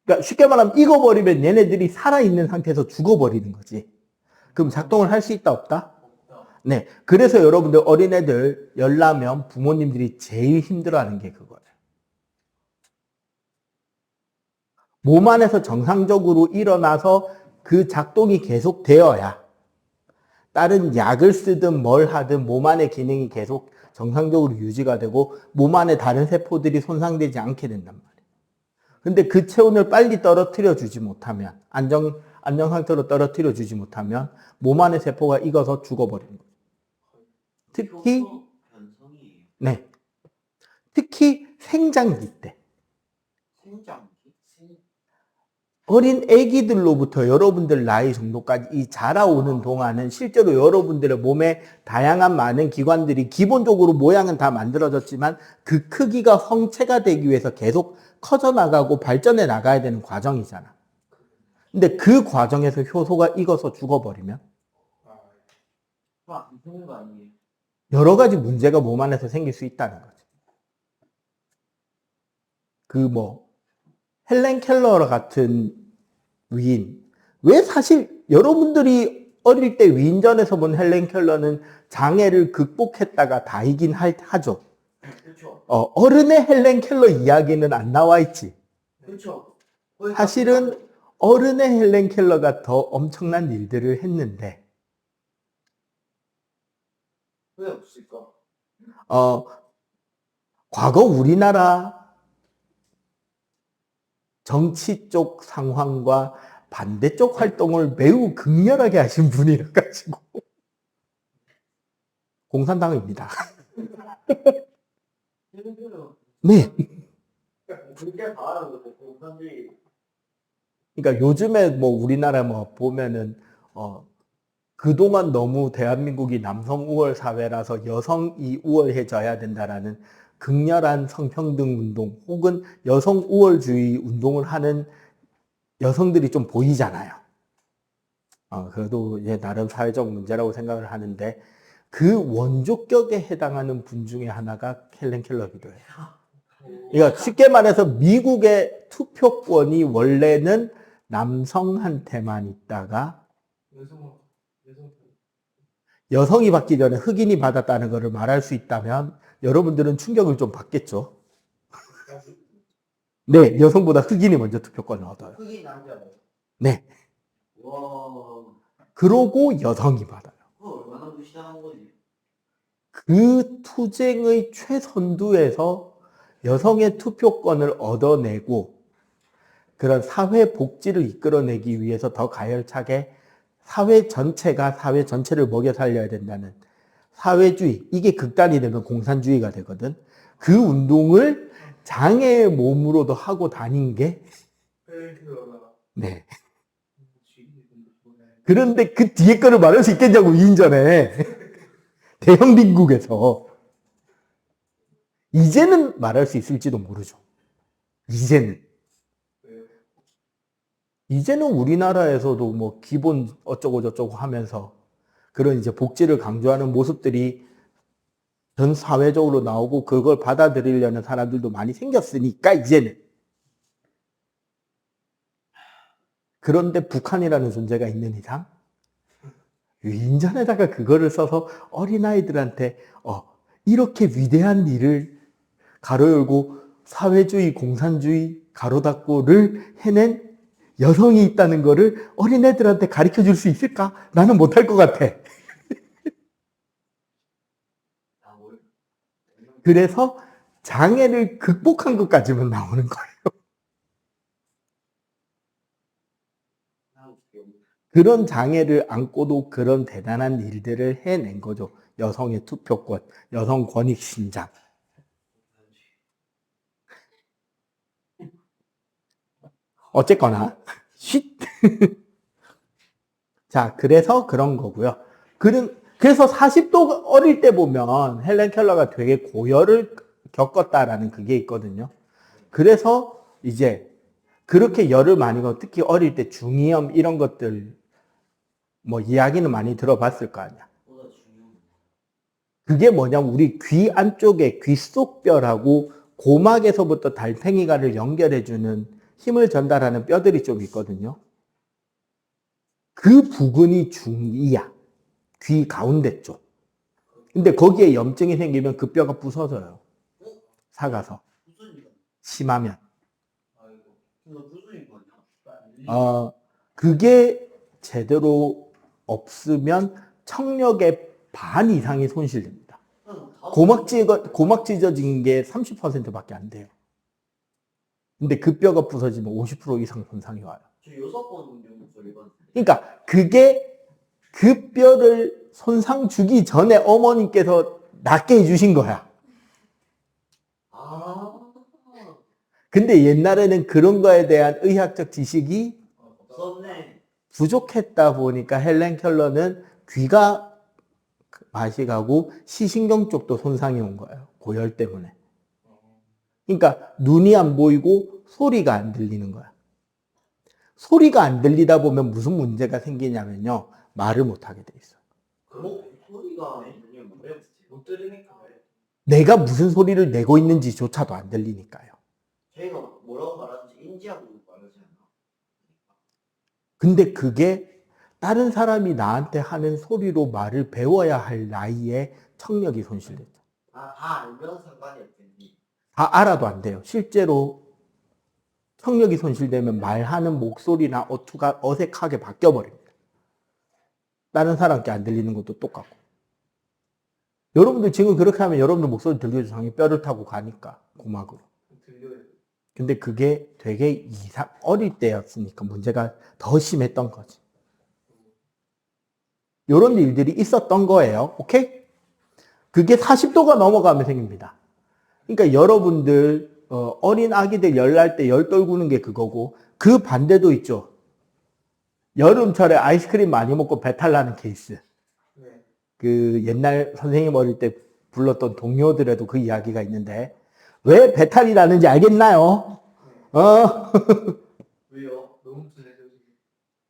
그러니까 쉽게 말하면 익어버리면 얘네들이 살아있는 상태에서 죽어버리는 거지. 그럼 작동을 할 수 있다, 없다? 네. 그래서 여러분들 어린애들 열나면 부모님들이 제일 힘들어하는 게 그거예요. 몸 안에서 정상적으로 일어나서 그 작동이 계속 되어야 다른 약을 쓰든 뭘 하든 몸 안의 기능이 계속 정상적으로 유지가 되고 몸 안에 다른 세포들이 손상되지 않게 된단 말이에요. 근데 그 체온을 빨리 떨어뜨려 주지 못하면, 안정 상태로 떨어뜨려 주지 못하면 몸 안의 세포가 익어서 죽어버리는 거예요. 특히 네. 특히 생장기 때. 어린 아기들로부터 여러분들 나이 정도까지 이 자라오는 동안은 실제로 여러분들의 몸에 다양한 많은 기관들이 기본적으로 모양은 다 만들어졌지만 그 크기가 성체가 되기 위해서 계속 커져 나가고 발전해 나가야 되는 과정이잖아. 근데 그 과정에서 효소가 익어서 죽어버리면 여러 가지 문제가 몸 안에서 생길 수 있다는 거지. 헬렌 켈러 같은 위인. 왜 사실 여러분들이 어릴 때 위인전에서 본 헬렌 켈러는 장애를 극복했다가 다이긴 하죠. 그렇죠. 어른의 헬렌 켈러 이야기는 안 나와 있지. 그렇죠. 사실은 어른의 헬렌 켈러가 더 엄청난 일들을 했는데, 왜 없을까? 과거 우리나라 정치 쪽 상황과 반대쪽 활동을 매우 극렬하게 하신 분이라 가지고 공산당입니다. 네. 그렇게 봐야 공산주의. 그러니까 요즘에 우리나라 보면은 그동안 너무 대한민국이 남성 우월 사회라서 여성이 우월해져야 된다라는 극렬한 성평등 운동 혹은 여성 우월주의 운동을 하는 여성들이 좀 보이잖아요. 그래도 이제 나름 사회적 문제라고 생각을 하는데, 그 원조격에 해당하는 분 중에 하나가 헬렌 켈러기도 해요. 그러니까 쉽게 말해서 미국의 투표권이 원래는 남성한테만 있다가 여성이 받기 전에 흑인이 받았다는 것을 말할 수 있다면 여러분들은 충격을 좀 받겠죠. 네, 여성보다 흑인이 먼저 투표권을 얻어요. 흑인 남자예요. 네. 와. 그러고 여성이 받아요. 얼마나 무시당한 거지? 그 투쟁의 최선두에서 여성의 투표권을 얻어내고 그런 사회 복지를 이끌어내기 위해서 더 가열차게 사회 전체를 먹여 살려야 된다는 사회주의, 이게 극단이 되면 공산주의가 되거든. 그 운동을 장애의 몸으로도 하고 다닌 게, 네. 그런데 그 뒤에 거를 말할 수 있겠냐고, 위인전에. 대형 빈국에서. 이제는 말할 수 있을지도 모르죠. 이제는. 이제는 우리나라에서도 뭐 기본 어쩌고 저쩌고 하면서 그런 이제 복지를 강조하는 모습들이 전 사회적으로 나오고 그걸 받아들이려는 사람들도 많이 생겼으니까 이제는. 그런데 북한이라는 존재가 있는 이상 위인전에다가 그거를 써서 어린아이들한테 이렇게 위대한 일을 가로 열고 사회주의, 공산주의, 가로 닫고를 해낸 여성이 있다는 거를 어린애들한테 가르쳐 줄 수 있을까? 나는 못할 것 같아. 그래서 장애를 극복한 것까지만 나오는 거예요. 그런 장애를 안고도 그런 대단한 일들을 해낸 거죠. 여성의 투표권, 여성 권익 신장. 어쨌거나 쉿. 자, 그래서 그런 거고요. 그래서 40도 어릴 때 보면 헬렌 켈러가 되게 고열을 겪었다라는 그게 있거든요. 그래서 이제 그렇게 열을 많이 겪고 특히 어릴 때 중이염 이런 것들 뭐 이야기는 많이 들어봤을 거 아니야. 그게 뭐냐면 우리 귀 안쪽에 귀속뼈라고 고막에서부터 달팽이관을 연결해주는 힘을 전달하는 뼈들이 좀 있거든요. 그 부분이 중이야. 귀 가운데 쪽. 근데 거기에 염증이 생기면 그 뼈가 부서져요. 사가서. 심하면. 그게 제대로 없으면 청력의 반 이상이 손실됩니다. 고막 찢어진 게 30%밖에 안 돼요. 근데 그 뼈가 부서지면 50% 이상 손상이 와요. 그러니까 그게 그 뼈를 손상 주기 전에 어머님께서 낫게 해주신 거야. 근데 옛날에는 그런 거에 대한 의학적 지식이 부족했다 보니까 헬렌 켈러는 귀가 맛이 가고 시신경 쪽도 손상이 온 거예요. 고열 때문에. 그러니까 눈이 안 보이고 소리가 안 들리는 거야. 소리가 안 들리다 보면 무슨 문제가 생기냐면요. 말을 못 하게 돼 있어. 소리가 못 들으니까 내가 무슨 소리를 내고 있는지조차도 안 들리니까요. 저희가 뭐라고 말하는지 인지하고 말하지 않나? 근데 그게 다른 사람이 나한테 하는 소리로 말을 배워야 할 나이에 청력이 손실됐죠. 다 알면 상관이 없겠니? 다 알아도 안 돼요. 실제로 청력이 손실되면 말하는 목소리나 어투가 어색하게 바뀌어버립니다. 다른 사람께 안 들리는 것도 똑같고. 여러분들 지금 그렇게 하면 여러분들 목소리 들려줘 당연히 뼈를 타고 가니까 고막으로. 근데 그게 되게 어릴 때였으니까 문제가 더 심했던 거지. 이런 일들이 있었던 거예요. 오케이? 그게 40도가 넘어가면 생깁니다. 그러니까 여러분들 어린 아기들 열 날 때 열 떨구는 게 그거고 그 반대도 있죠. 여름철에 아이스크림 많이 먹고 배탈 나는 케이스. 그 옛날 선생님 어릴 때 불렀던 동료들에도 그 이야기가 있는데 왜 배탈이 나는지 알겠나요? 왜요?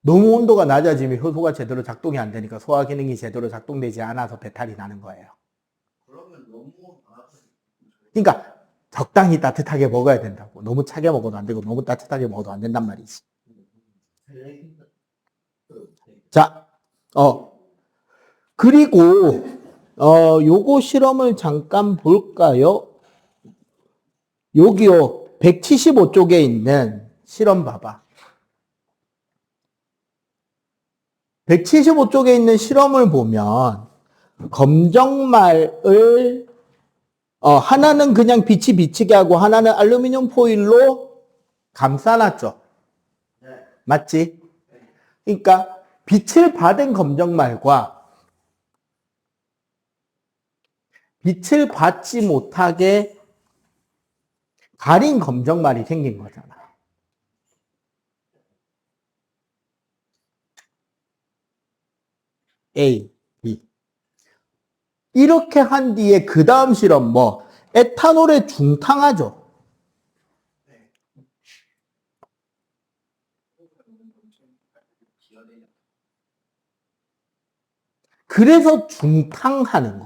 너무 온도가 낮아지면 효소가 제대로 작동이 안 되니까 소화 기능이 제대로 작동되지 않아서 배탈이 나는 거예요. 그러면 너무 그러니까 적당히 따뜻하게 먹어야 된다고. 너무 차게 먹어도 안 되고 너무 따뜻하게 먹어도 안 된단 말이지. 자, 그리고 요거 실험을 잠깐 볼까요? 여기요. 175쪽에 있는 실험 봐봐. 175쪽에 있는 실험을 보면 검정말을 하나는 그냥 빛이 비치게 하고 하나는 알루미늄 포일로 감싸놨죠. 맞지? 그러니까 빛을 받은 검정말과 빛을 받지 못하게 가린 검정말이 생긴 거잖아. A, B. 이렇게 한 뒤에 그 다음 실험 뭐 에탄올에 중탕하죠. 그래서 중탕하는 거.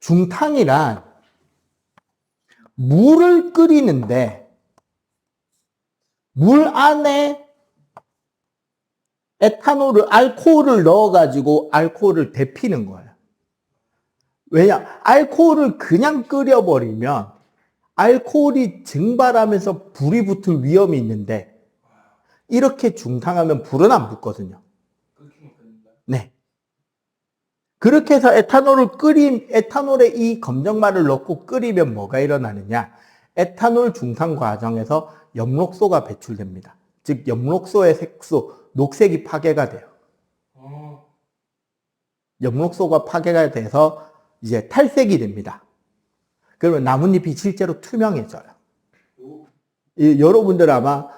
중탕이란 물을 끓이는데 물 안에 에탄올을, 알코올을 넣어가지고 알코올을 데피는 거예요. 왜냐? 알코올을 그냥 끓여버리면 알코올이 증발하면서 불이 붙을 위험이 있는데 이렇게 중탕하면 불은 안 붙거든요. 네. 그렇게 해서 에탄올에 이 검정말을 넣고 끓이면 뭐가 일어나느냐? 에탄올 중탕 과정에서 엽록소가 배출됩니다. 즉, 엽록소의 색소, 녹색이 파괴가 돼요. 엽록소가 파괴가 돼서 이제 탈색이 됩니다. 그러면 나뭇잎이 실제로 투명해져요. 여러분들 아마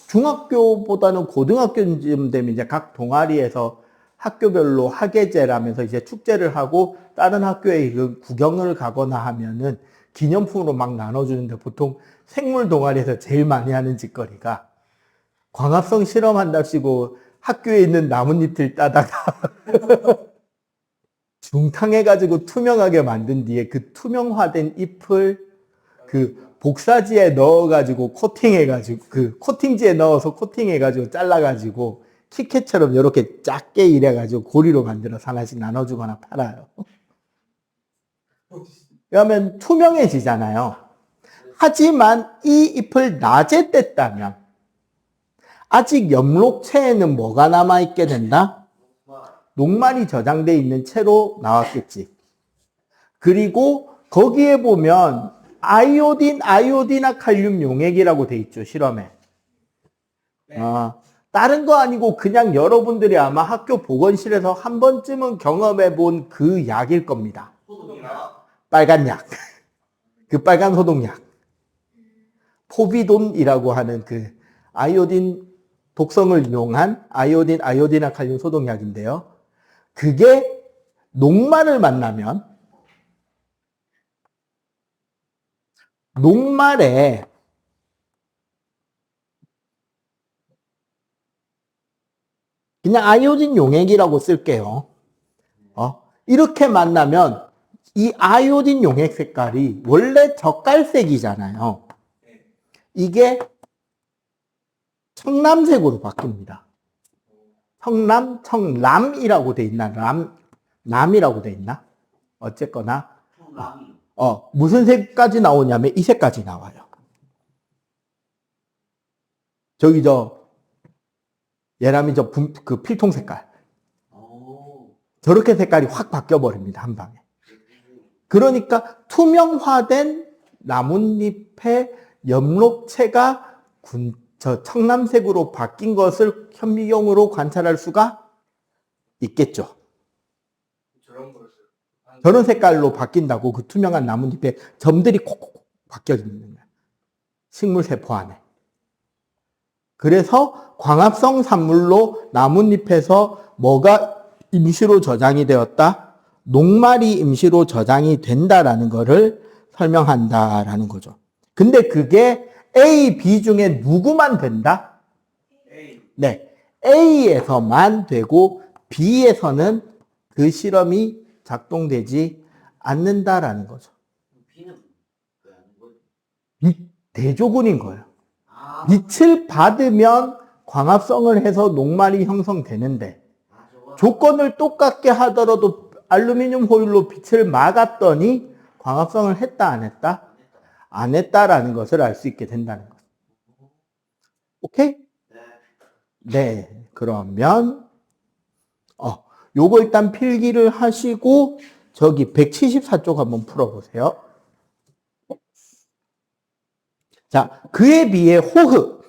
중학교보다는 고등학교쯤 되면 이제 각 동아리에서 학교별로 학예제라면서 이제 축제를 하고 다른 학교에 그 구경을 가거나 하면은 기념품으로 막 나눠주는데 보통 생물 동아리에서 제일 많이 하는 짓거리가 광합성 실험한답시고 학교에 있는 나뭇잎을 따다가 중탕해가지고 투명하게 만든 뒤에 그 투명화된 잎을 그 복사지에 넣어가지고 코팅해가지고 그 코팅지에 넣어서 코팅해가지고 잘라가지고 키캣처럼 이렇게 작게 이래가지고 고리로 만들어서 하나씩 나눠주거나 팔아요. 그러면 투명해지잖아요. 하지만 이 잎을 낮에 뗐다면 아직 엽록체에는 뭐가 남아있게 된다? 녹말이 저장되어 있는 채로 나왔겠지. 그리고 거기에 보면 아이오디나 칼륨 용액이라고 돼 있죠, 실험에. 다른 거 아니고 그냥 여러분들이 아마 학교 보건실에서 한 번쯤은 경험해 본 그 약일 겁니다. 빨간 약. 그 빨간 소독약. 포비돈이라고 하는 그 아이오딘 독성을 이용한 아이오디나 칼륨 소독약인데요. 그게 녹말을 만나면 녹말에 그냥 아이오딘 용액이라고 쓸게요. 이렇게 만나면 이 아이오딘 용액 색깔이 원래 젓갈색이잖아요. 이게 청남색으로 바뀝니다. 청람이라고 돼 있나? 남이라고 돼 있나? 어쨌거나 무슨 색까지 나오냐면 이 색까지 나와요. 저기 얘라면 그 필통 색깔. 저렇게 색깔이 확 바뀌어 버립니다, 한 방에. 그러니까 투명화된 나뭇잎의 엽록체가 청남색으로 바뀐 것을 현미경으로 관찰할 수가 있겠죠. 저런 색깔로 바뀐다고 그 투명한 나뭇잎에 점들이 콕콕 바뀌어 있는 거예요. 식물 세포 안에. 그래서 광합성 산물로 나뭇잎에서 뭐가 임시로 저장이 되었다? 녹말이 임시로 저장이 된다라는 것을 설명한다라는 거죠. 근데 그게 A, B 중에 누구만 된다? 네. A에서만 되고 B에서는 그 실험이 작동되지 않는다라는 거죠. 대조군인 거예요. 빛을 받으면 광합성을 해서 녹말이 형성되는데 조건을 똑같게 하더라도 알루미늄 호일로 빛을 막았더니 광합성을 했다 안 했다? 안 했다라는 것을 알 수 있게 된다는 거죠. 오케이? 네. 그러면 요거 일단 필기를 하시고 저기 174쪽 한번 풀어보세요. 자, 그에 비해 호흡.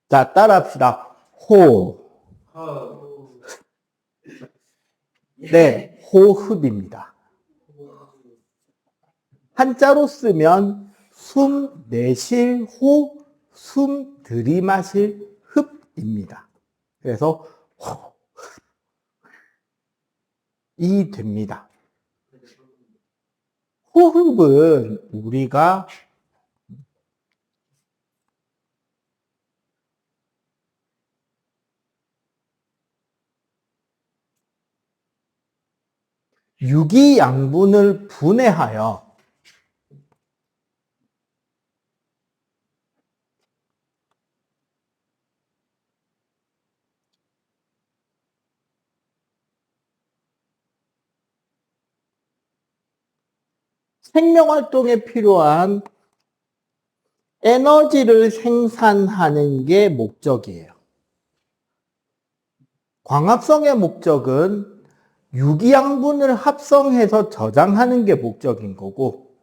자, 따라합시다. 네, 호흡입니다. 한자로 쓰면 숨 내쉴 호, 숨 들이마실 흡입니다. 그래서 이 됩니다. 호흡은 우리가 유기양분을 분해하여 생명활동에 필요한 에너지를 생산하는 게 목적이에요. 광합성의 목적은 유기양분을 합성해서 저장하는 게 목적인 거고,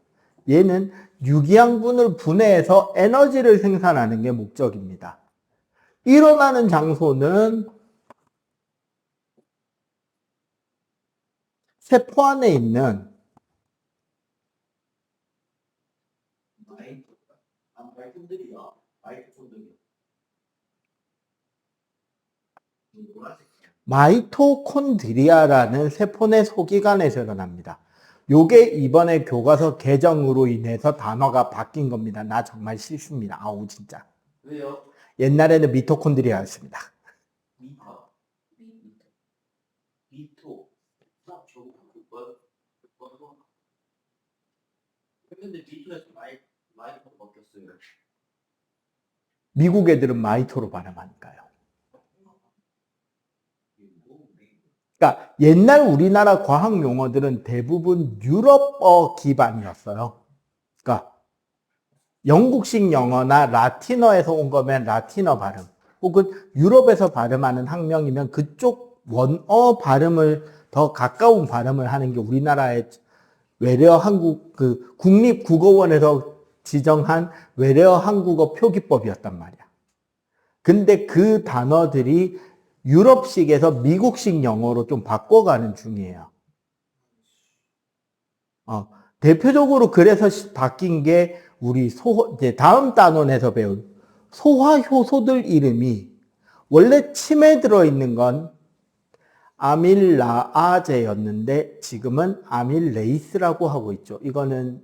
얘는 유기양분을 분해해서 에너지를 생산하는 게 목적입니다. 일어나는 장소는 세포 안에 있는 마이톤들이요. 마이톤들이요. 마이토콘드리아라는 세포 내 소기관에서 일어납니다. 요게 이번에 교과서 개정으로 인해서 단어가 바뀐 겁니다. 나 정말 싫습니다. 아우 진짜. 왜요? 옛날에는 미토콘드리아였습니다. 미터. 미토. 나 저거 뭐? 근데 미토에서 마이토로 바뀌었어요. 미국 애들은 마이토로 발음하니까요. 그러니까 옛날 우리나라 과학 용어들은 대부분 유럽어 기반이었어요. 그러니까 영국식 영어나 라틴어에서 온 거면 라틴어 발음, 혹은 유럽에서 발음하는 학명이면 그쪽 원어 발음을 더 가까운 발음을 하는 게 우리나라의 외래어 한국 그 국립국어원에서 지정한 외래어 한국어 표기법이었단 말이야. 근데 그 단어들이 유럽식에서 미국식 영어로 좀 바꿔가는 중이에요. 대표적으로 그래서 바뀐 게 우리 이제 다음 단원에서 배운 소화효소들 이름이 원래 침에 들어있는 건 아밀라아제였는데 지금은 아밀레이스라고 하고 있죠. 이거는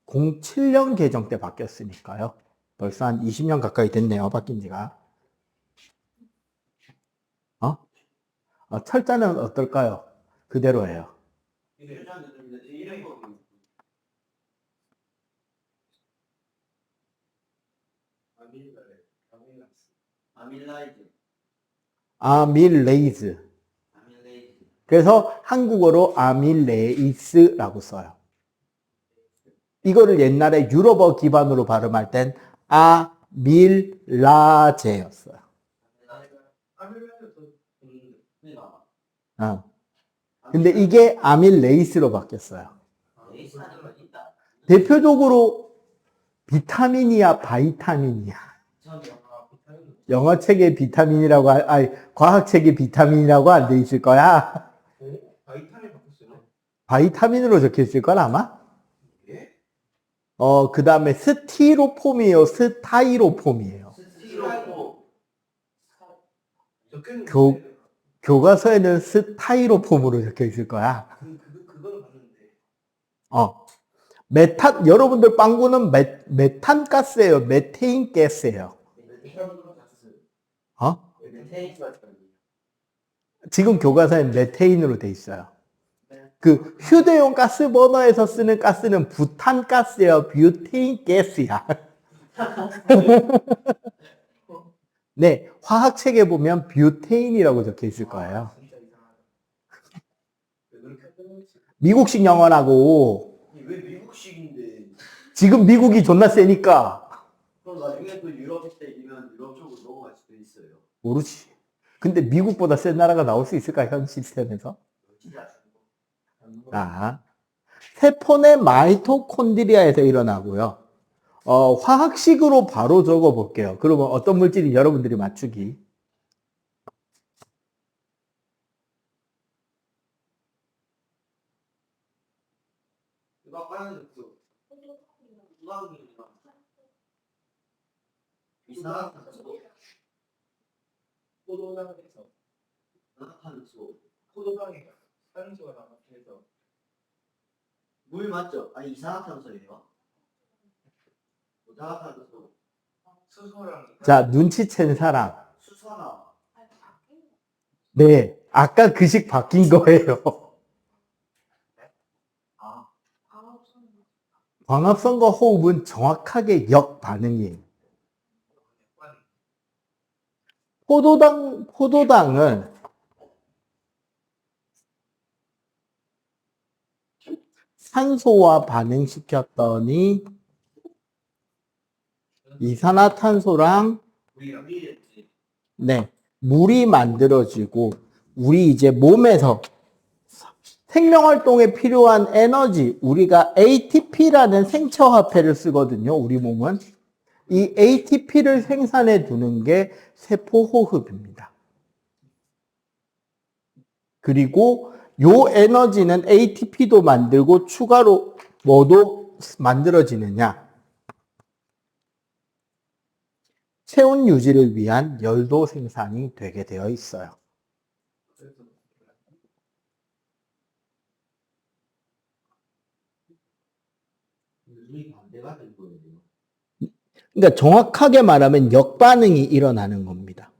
07년 개정 때 바뀌었으니까요. 벌써 한 20년 가까이 됐네요. 바뀐 지가. 철자는 어떨까요? 그대로예요. 아밀레이즈. 그래서 한국어로 아밀레이스라고 써요. 이거를 옛날에 유럽어 기반으로 발음할 땐 아밀라제였어요. 근데 이게 아밀레이스로 바뀌었어요. 대표적으로 비타민이야, 바이타민이야. 영어 책에 비타민이라고, 과학 책에 비타민이라고 안 돼 있을 거야. 바이타민 바꿨어요? 바이타민으로 적혀 있을 걸 아마? 그 다음에 스티로폼이에요, 스타이로폼이에요. 교과서에는 스타이로폼으로 적혀 있을 거야. 그거는 봤는데. 여러분들 빵구는 메탄가스예요, 메테인 가스예요. 지금 교과서엔 메테인으로 돼 있어요. 그 휴대용 가스 버너에서 쓰는 가스는 부탄가스예요, 뷰테인 가스야. 네, 화학책에 보면 뷰테인이라고 적혀 있을 거예요. 미국식 영어라고. 왜 미국식인데? 지금 미국이 존나 세니까. 그럼 나중에 또 유럽 때이면 유럽 쪽으로 넘어갈 수도 있어요. 모르지. 근데 미국보다 센 나라가 나올 수 있을까, 현 시스템에서? 세포 내 마이토콘드리아에서 일어나고요. 화학식으로 바로 적어 볼게요. 그러면 어떤 물질이 여러분들이 맞추기. 수학이랑 이산화탄소, 포도당에서 이산화탄소, 포도당에 산소가 남아서 물 맞죠? 아니 이산화탄소예요. 이산화탄소, 수소랑 자, 눈치챈 사람. 수산화, 네, 아까 그 식 바뀐 거예요. 아, 광합성과 호흡은 정확하게 역반응이에요. 포도당을 산소와 반응시켰더니 이산화탄소랑 우리랑 네, 물이 만들어지고 우리 이제 몸에서 생명활동에 필요한 에너지, 우리가 ATP라는 생처화폐를 쓰거든요. 우리 몸은. 이 ATP를 생산해 두는 게 세포호흡입니다. 그리고 요 에너지는 ATP도 만들고 추가로 뭐도 만들어지느냐? 체온 유지를 위한 열도 생산이 되게 되어 있어요. 물이 반대가 된 거예요. 그러니까 정확하게 말하면 역반응이 일어나는 겁니다.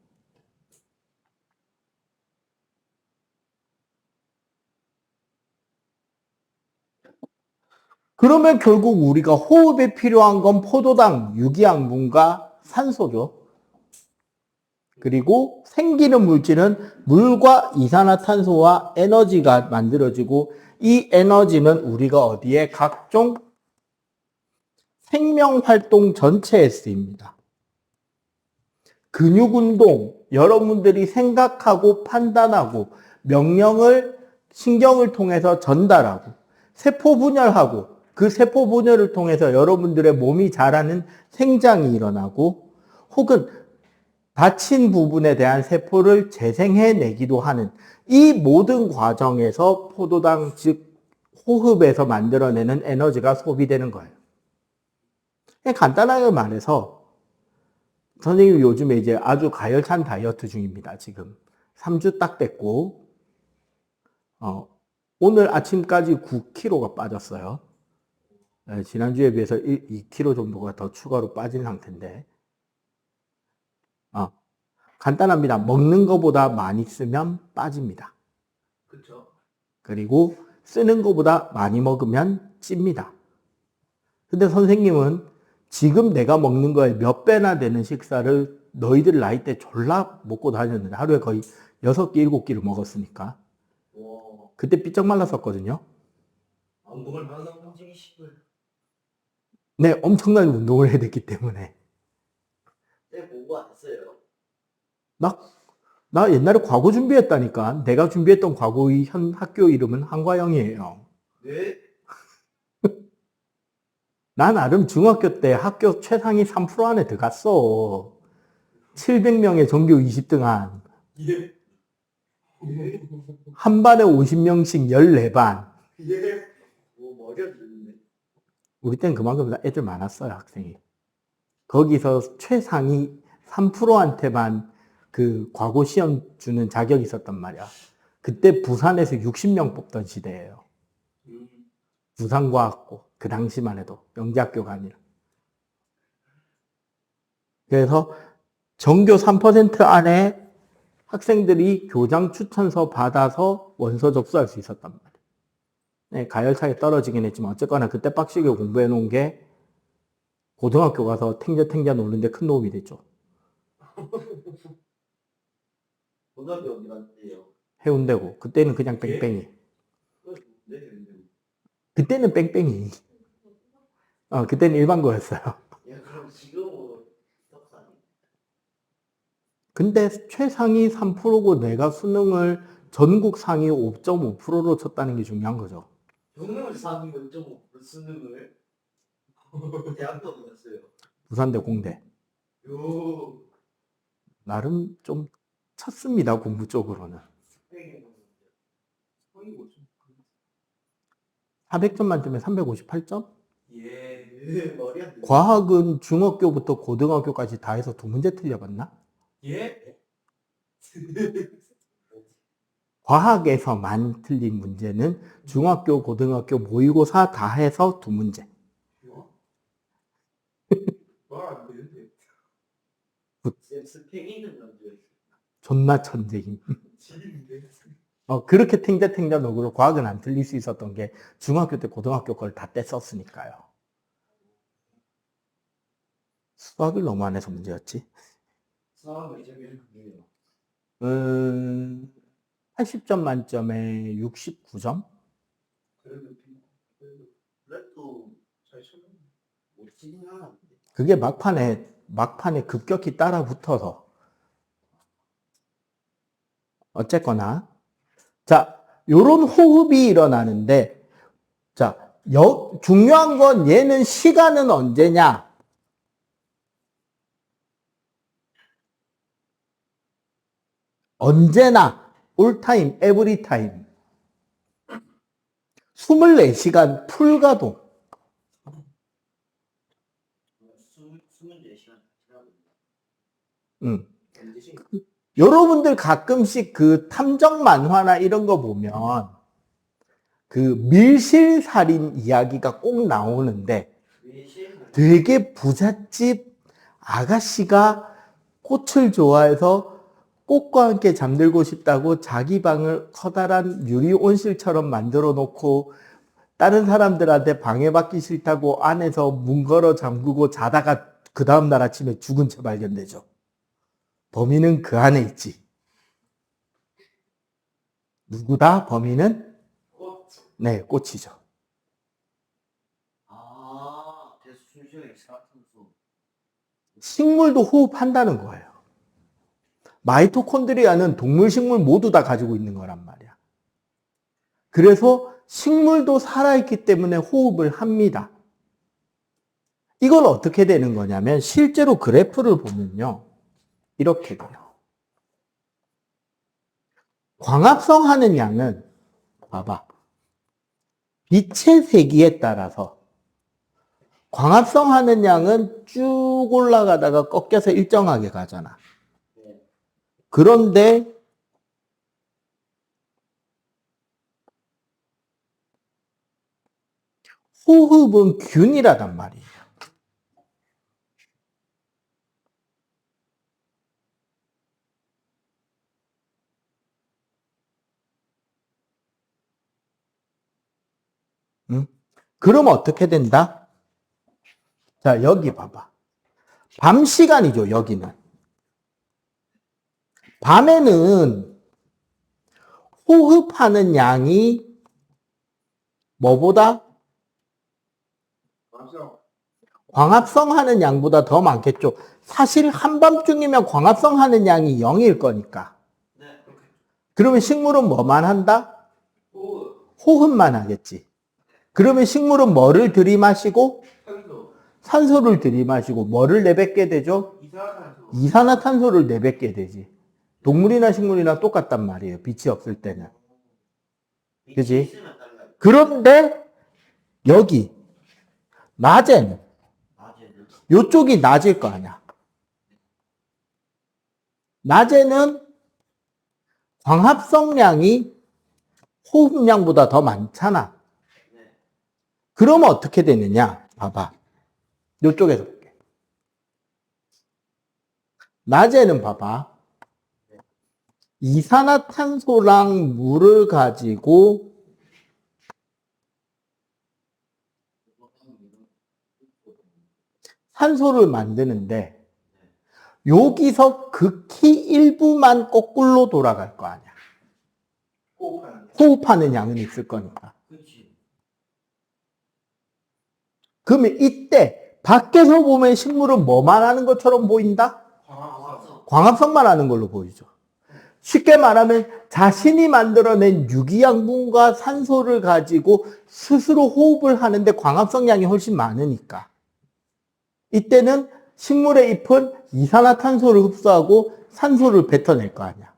그러면 결국 우리가 호흡에 필요한 건 포도당, 유기양분과 산소죠. 그리고 생기는 물질은 물과 이산화탄소와 에너지가 만들어지고 이 에너지는 우리가 어디에 각종 생명활동 전체에 쓰입니다. 근육운동, 여러분들이 생각하고 판단하고 명령을 신경을 통해서 전달하고 세포분열하고 그 세포분열을 통해서 여러분들의 몸이 자라는 생장이 일어나고 혹은 다친 부분에 대한 세포를 재생해내기도 하는 이 모든 과정에서 포도당 즉 호흡에서 만들어내는 에너지가 소비되는 거예요. 그냥 간단하게 말해서 선생님이 요즘에 이제 아주 가열찬 다이어트 중입니다. 지금 3주 딱 됐고 오늘 아침까지 9kg가 빠졌어요. 네, 지난주에 비해서 2kg 정도가 더 추가로 빠진 상태인데 간단합니다. 먹는 것보다 많이 쓰면 빠집니다. 그렇죠. 그리고 쓰는 것보다 많이 먹으면 찝니다. 근데 선생님은 지금 내가 먹는 거에 몇 배나 되는 식사를 너희들 나이 때 졸라 먹고 다녔는데 하루에 거의 6끼, 7끼를 먹었으니까. 와, 그때 삐쩍 말랐었거든요. 운동을 하나 움직이시고요. 네, 엄청나게 운동을 해야 됐기 때문에. 네, 공부 안 했어요. 나 옛날에 과거 준비했다니까. 내가 준비했던 과거의 현 학교 이름은 한과영이에요. 네? 나 나름 중학교 때 학교 최상위 3% 안에 들어갔어. 700명의 전교 20등한. 예. 예. 한 반에 50명씩 14반. 예. 머리가 들리네. 우리 때는 그만큼 애들 많았어요, 학생이. 거기서 최상위 3%한테만 그 과거 시험 주는 자격이 있었단 말이야. 그때 부산에서 60명 뽑던 시대예요. 부산과학고. 그 당시만 해도 영재학교가 아니라. 그래서 전교 3% 안에 학생들이 교장 추천서 받아서 원서 접수할 수 있었단 말이에요. 네, 가열차게 떨어지긴 했지만 어쨌거나 그때 빡시게 공부해 놓은 게 고등학교 가서 탱자 노는데 큰 도움이 됐죠. 고등학교 어디 갔대요? 해운대고 그때는 그냥 뺑뺑이. 네, 그때는 뺑뺑이. 그때는 일반고였어요. 야, 그럼 지금은 석사님. 근데 최상위 3%고 내가 수능을 전국 상위 5.5%로 쳤다는 게 중요한 거죠. 정말 상위 5.5% 수능을 대학도 어디였어요? 부산대 공대. 요. 나름 좀 쳤습니다, 공부 쪽으로는. 400점 만점에 358점? 예. 머리 안 돼. 과학은 중학교부터 고등학교까지 다 해서 2문제 틀려봤나? 예? 과학에서만 틀린 문제는 중학교, 고등학교, 모의고사 다 해서 2문제. 말안 되는데. 스펙 있는 건데. 존나 천재임. 지인인데. 그렇게 탱자탱자녹으로 과학은 안 틀릴 수 있었던 게 중학교 때 고등학교 걸 다 뗐었으니까요. 수학을 너무 안 해서 문제였지. 수학을 이제 이렇게 80점 만점에 69점? 그래도 잘 쳐요. 못 치긴 하는데. 그게 막판에 급격히 따라 붙어서. 어쨌거나. 자, 요런 호흡이 일어나는데, 자, 중요한 건 얘는 시간은 언제냐? 언제나, all time, every time. 24시간 풀가동. 24시간 지나고 반드시 여러분들 가끔씩 그 탐정 만화나 이런 거 보면 그 밀실살인 이야기가 꼭 나오는데 되게 부잣집 아가씨가 꽃을 좋아해서 꽃과 함께 잠들고 싶다고 자기 방을 커다란 유리 온실처럼 만들어 놓고 다른 사람들한테 방해받기 싫다고 안에서 문 걸어 잠그고 자다가 그 다음날 아침에 죽은 채 발견되죠. 범인은 그 안에 있지. 누구다? 범인은? 네, 꽃이죠. 대수술적인 사탕수. 식물도 호흡한다는 거예요. 마이토콘드리아는 동물, 식물 모두 다 가지고 있는 거란 말이야. 그래서 식물도 살아있기 때문에 호흡을 합니다. 이건 어떻게 되는 거냐면 실제로 그래프를 보면요. 이렇게 돼요. 광합성 하는 양은 봐봐. 빛의 세기에 따라서 광합성 하는 양은 쭉 올라가다가 꺾여서 일정하게 가잖아. 그런데 호흡은 균일하단 말이에요. 응? 그럼 어떻게 된다? 자, 여기 봐봐. 밤 시간이죠, 여기는. 밤에는 호흡하는 양이 뭐보다? 맞아. 광합성 하는 양보다 더 많겠죠. 사실 한밤중이면 광합성 하는 양이 0일 거니까. 네. 그러면 식물은 뭐만 한다? 호흡만 하겠지. 그러면 식물은 뭐를 들이마시고? 탄소. 산소를 들이마시고 뭐를 내뱉게 되죠? 이산화탄소. 이산화탄소를 내뱉게 되지. 동물이나 식물이나 똑같단 말이에요. 빛이 없을 때는. 그지? 그런데 여기 낮에는 요쪽이 낮일 거 아니야. 낮에는 광합성량이 호흡량보다 더 많잖아. 그러면 어떻게 되느냐? 봐봐. 요쪽에서 볼게. 낮에는 봐봐. 이산화탄소랑 물을 가지고 산소를 만드는데 여기서 극히 일부만 거꾸로 돌아갈 거 아니야. 호흡하는 양은 있을 거니까. 그러면 이때 밖에서 보면 식물은 뭐만 하는 것처럼 보인다? 광합성만 하는 걸로 보이죠. 쉽게 말하면 자신이 만들어낸 유기양분과 산소를 가지고 스스로 호흡을 하는데 광합성량이 훨씬 많으니까. 이때는 식물의 잎은 이산화탄소를 흡수하고 산소를 뱉어낼 거 아니야.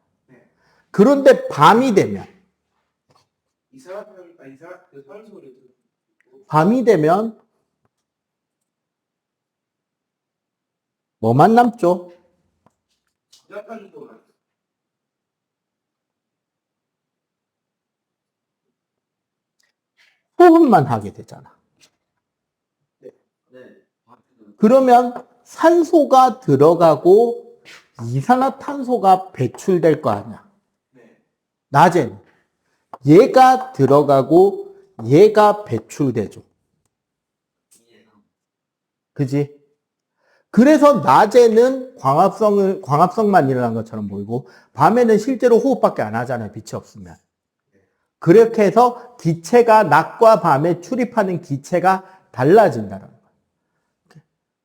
그런데 밤이 되면 이산화탄소, 산소를 밤이 되면 뭐만 남죠? 전자탄소가 호흡만 하게 되잖아. 네. 그러면 산소가 들어가고 이산화탄소가 배출될 거 아니야. 네. 낮에는 얘가 들어가고 얘가 배출되죠. 그지? 그래서 낮에는 광합성만 일어난 것처럼 보이고, 밤에는 실제로 호흡밖에 안 하잖아요. 빛이 없으면. 그렇게 해서 기체가 낮과 밤에 출입하는 기체가 달라진다는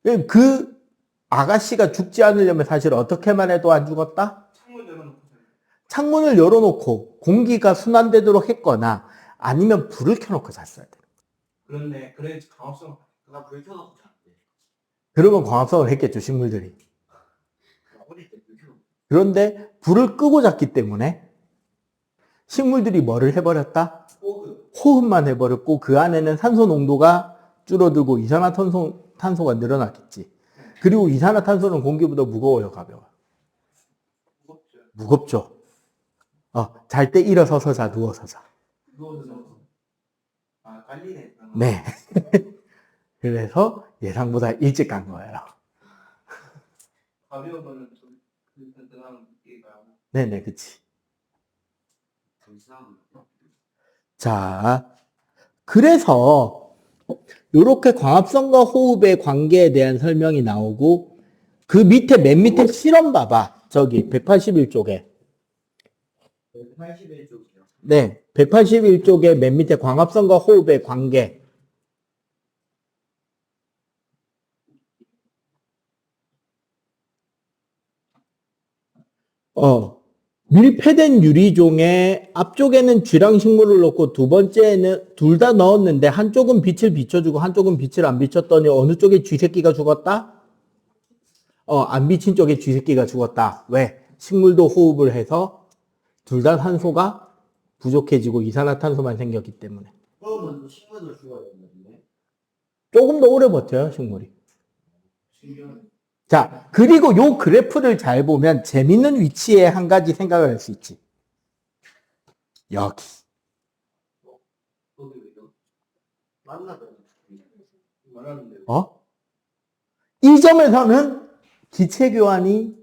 거예요. 그 아가씨가 죽지 않으려면 사실 어떻게만 해도 안 죽었다? 창문 열어놓고 창문을 열어놓고 공기가 순환되도록 했거나 아니면 불을 켜놓고 잤어야 돼요. 그런데 그래 강압성 나불 켜놓고 잤대. 그러면 광합성을 했겠죠, 식물들이. 어릴 때불 켜놓고. 그런데 불을 끄고 잤기 때문에 식물들이 뭐를 해버렸다? 호흡만 해버렸고 그 안에는 산소 농도가 줄어들고 이산화탄소가 늘어났겠지. 그리고 이산화탄소는 공기보다 무거워요, 가벼워요? 무겁죠. 잘 때 일어서서 자, 누워서 자. 누워서 깔리네. 네. 그래서 예상보다 일찍 간 거예요. 가벼운 거는 좀 든든한 무게가. 네네, 그치. 불쌍한. 자, 그래서 이렇게 광합성과 호흡의 관계에 대한 설명이 나오고 그 밑에 맨 밑에 실험 봐봐. 저기 181쪽에. 181쪽이요. 네, 181쪽에 맨 밑에 광합성과 호흡의 관계. 밀폐된 유리종에 앞쪽에는 쥐랑 식물을 넣고 두 번째에는 둘 다 넣었는데 한쪽은 빛을 비춰주고 한쪽은 빛을 안 비췄더니 어느 쪽에 쥐새끼가 죽었다? 안 비친 쪽에 쥐새끼가 죽었다. 왜? 식물도 호흡을 해서 둘 다 산소가 부족해지고 이산화탄소만 생겼기 때문에. 그러면 식물도 죽어야 되는데. 조금 더 오래 버텨요, 식물이. 신기하네. 자, 그리고 요 그래프를 잘 보면 재밌는 위치에 한 가지 생각을 할 수 있지. 여기. 거기 왜요? 만나던. 말하는데 이 점에서는 기체 교환이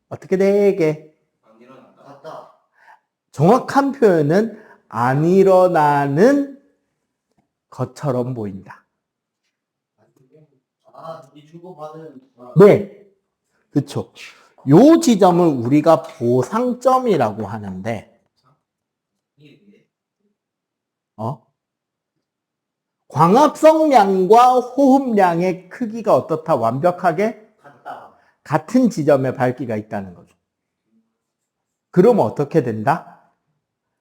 어떻게 되게? 안 일어난다. 맞다. 정확한 표현은 안 일어나는 것처럼 보인다. 이 주고받은. 네. 그렇죠. 요 지점을 우리가 보상점이라고 하는데, 광합성량과 호흡량의 크기가 어떻다? 완벽하게 같다. 같은 지점에 밝기가 있다는 거죠. 그러면 어떻게 된다?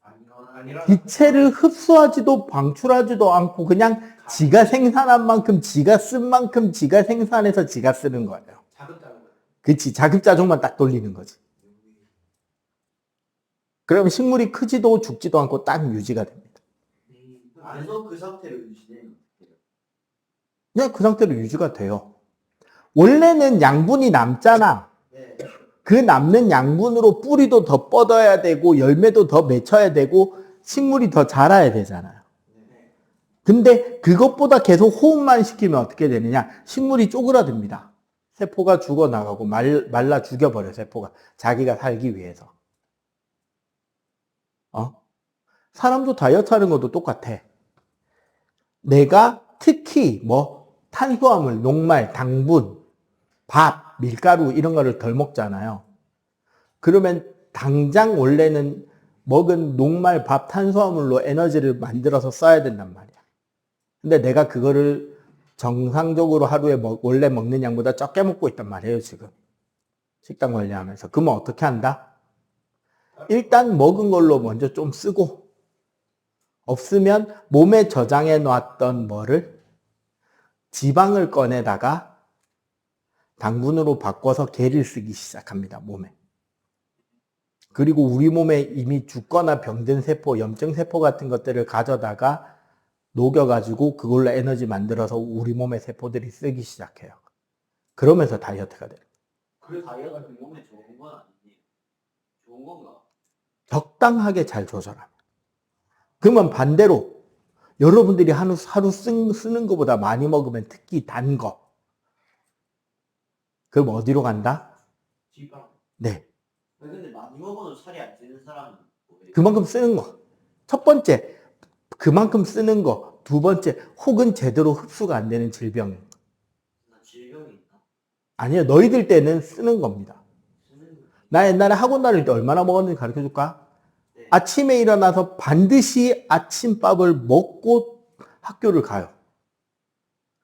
안 일어나. 기체를 흡수하지도 방출하지도 않고 그냥 지가 생산한 만큼, 지가 쓴 만큼, 지가 생산해서 지가 쓰는 거예요. 자극다는 거예요. 그치. 자급자족만 딱 돌리는 거지. 그럼 식물이 크지도 죽지도 않고 딱 유지가 됩니다. 계속 그 상태로 유지되는 거예요. 그냥 그 상태로 유지가 돼요. 원래는 양분이 남잖아. 네. 그 남는 양분으로 뿌리도 더 뻗어야 되고 열매도 더 맺혀야 되고 식물이 더 자라야 되잖아요. 근데 그것보다 계속 호흡만 시키면 어떻게 되느냐? 식물이 쪼그라듭니다. 세포가 죽어나가고 말라 죽여버려, 세포가. 자기가 살기 위해서. 사람도 다이어트 하는 것도 똑같아. 내가 특히 탄수화물, 녹말, 당분, 밥, 밀가루 이런 거를 덜 먹잖아요. 그러면 당장 원래는 먹은 녹말, 밥, 탄수화물로 에너지를 만들어서 써야 된단 말이야. 근데 내가 그거를 정상적으로 하루에 원래 먹는 양보다 적게 먹고 있단 말이에요, 지금. 식단 관리하면서. 그러면 어떻게 한다? 일단 먹은 걸로 먼저 좀 쓰고, 없으면 몸에 저장해 놨던 지방을 꺼내다가 당분으로 바꿔서 개를 쓰기 시작합니다, 몸에. 그리고 우리 몸에 이미 죽거나 병든 세포, 염증 세포 같은 것들을 가져다가 녹여가지고 그걸로 에너지 만들어서 우리 몸의 세포들이 쓰기 시작해요. 그러면서 다이어트가 돼요. 그 다이어가 몸에 좋은 건 아니지. 좋은 건가? 적당하게 잘 조절하면. 그러면 반대로 여러분들이 하루 쓰는 것보다 많이 먹으면 특히 단 거. 그럼 어디로 간다? 지방. 네. 근데 많이 먹어도 살이 안 찌는 사람은 뭐예요? 그만큼 쓰는 거. 첫 번째, 그만큼 쓰는 거. 두 번째, 혹은 제대로 흡수가 안 되는 질병. 질병이 있나? 아니요, 너희들 때는 쓰는 겁니다. 쓰는 거. 나 옛날에 학원 다닐 때 얼마나 먹었는지 가르쳐 줄까? 네. 아침에 일어나서 반드시 아침밥을 먹고 학교를 가요.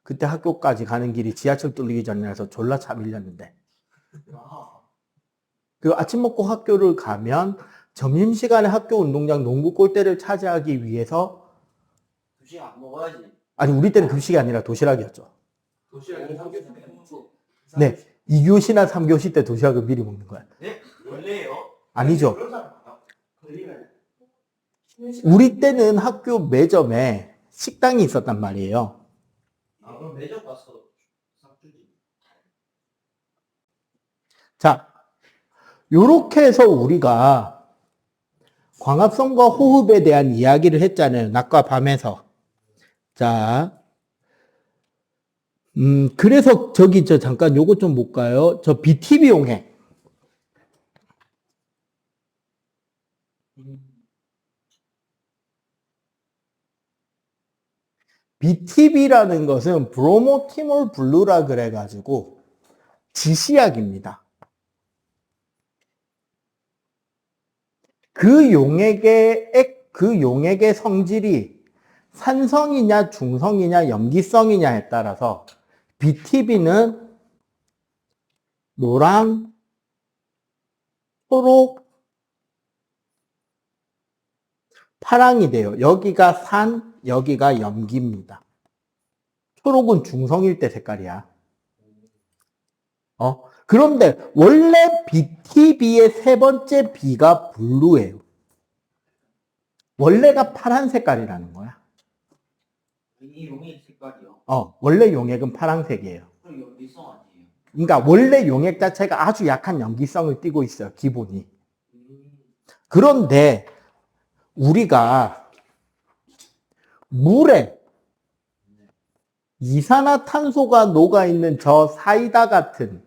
그때 학교까지 가는 길이 지하철 뚫리기 전이라서 졸라 차 밀렸는데. 아, 그 아침 먹고 학교를 가면 점심시간에 학교 운동장 농구 골대를 차지하기 위해서, 2시간 안 먹어야지. 아니, 우리 때는 급식이 아니라 도시락이었죠. 도시락이 삼겹살. 네. 2교시나 3교시 때 도시락을 미리 먹는 거야. 네? 원래요? 아니죠. 그런 사람 많아. 걸리면 우리 때는 학교 매점에 식당이 있었단 말이에요. 아, 그럼 매점 가서 싹 주지. 자, 요렇게 해서 우리가 광합성과 호흡에 대한 이야기를 했잖아요. 낮과 밤에서. 자, 그래서 잠깐 요거 좀 볼까요? 저 BTB 용해. BTB라는 것은 브로모티몰 블루라 그래가지고 지시약입니다. 그 용액의 성질이 산성이냐 중성이냐 염기성이냐에 따라서 BTB는 노랑, 초록, 파랑이 돼요. 여기가 산, 여기가 염기입니다. 초록은 중성일 때 색깔이야. 그런데 원래 BTB의 세 번째 B가 블루예요. 원래가 파란 색깔이라는 거야. 이 용의 색깔이요. 원래 용액은 파란색이에요. 그럼 연기성 아니에요? 그러니까 원래 용액 자체가 아주 약한 염기성을 띠고 있어요, 기본이. 그런데 우리가 물에 이산화탄소가 녹아있는 저 사이다 같은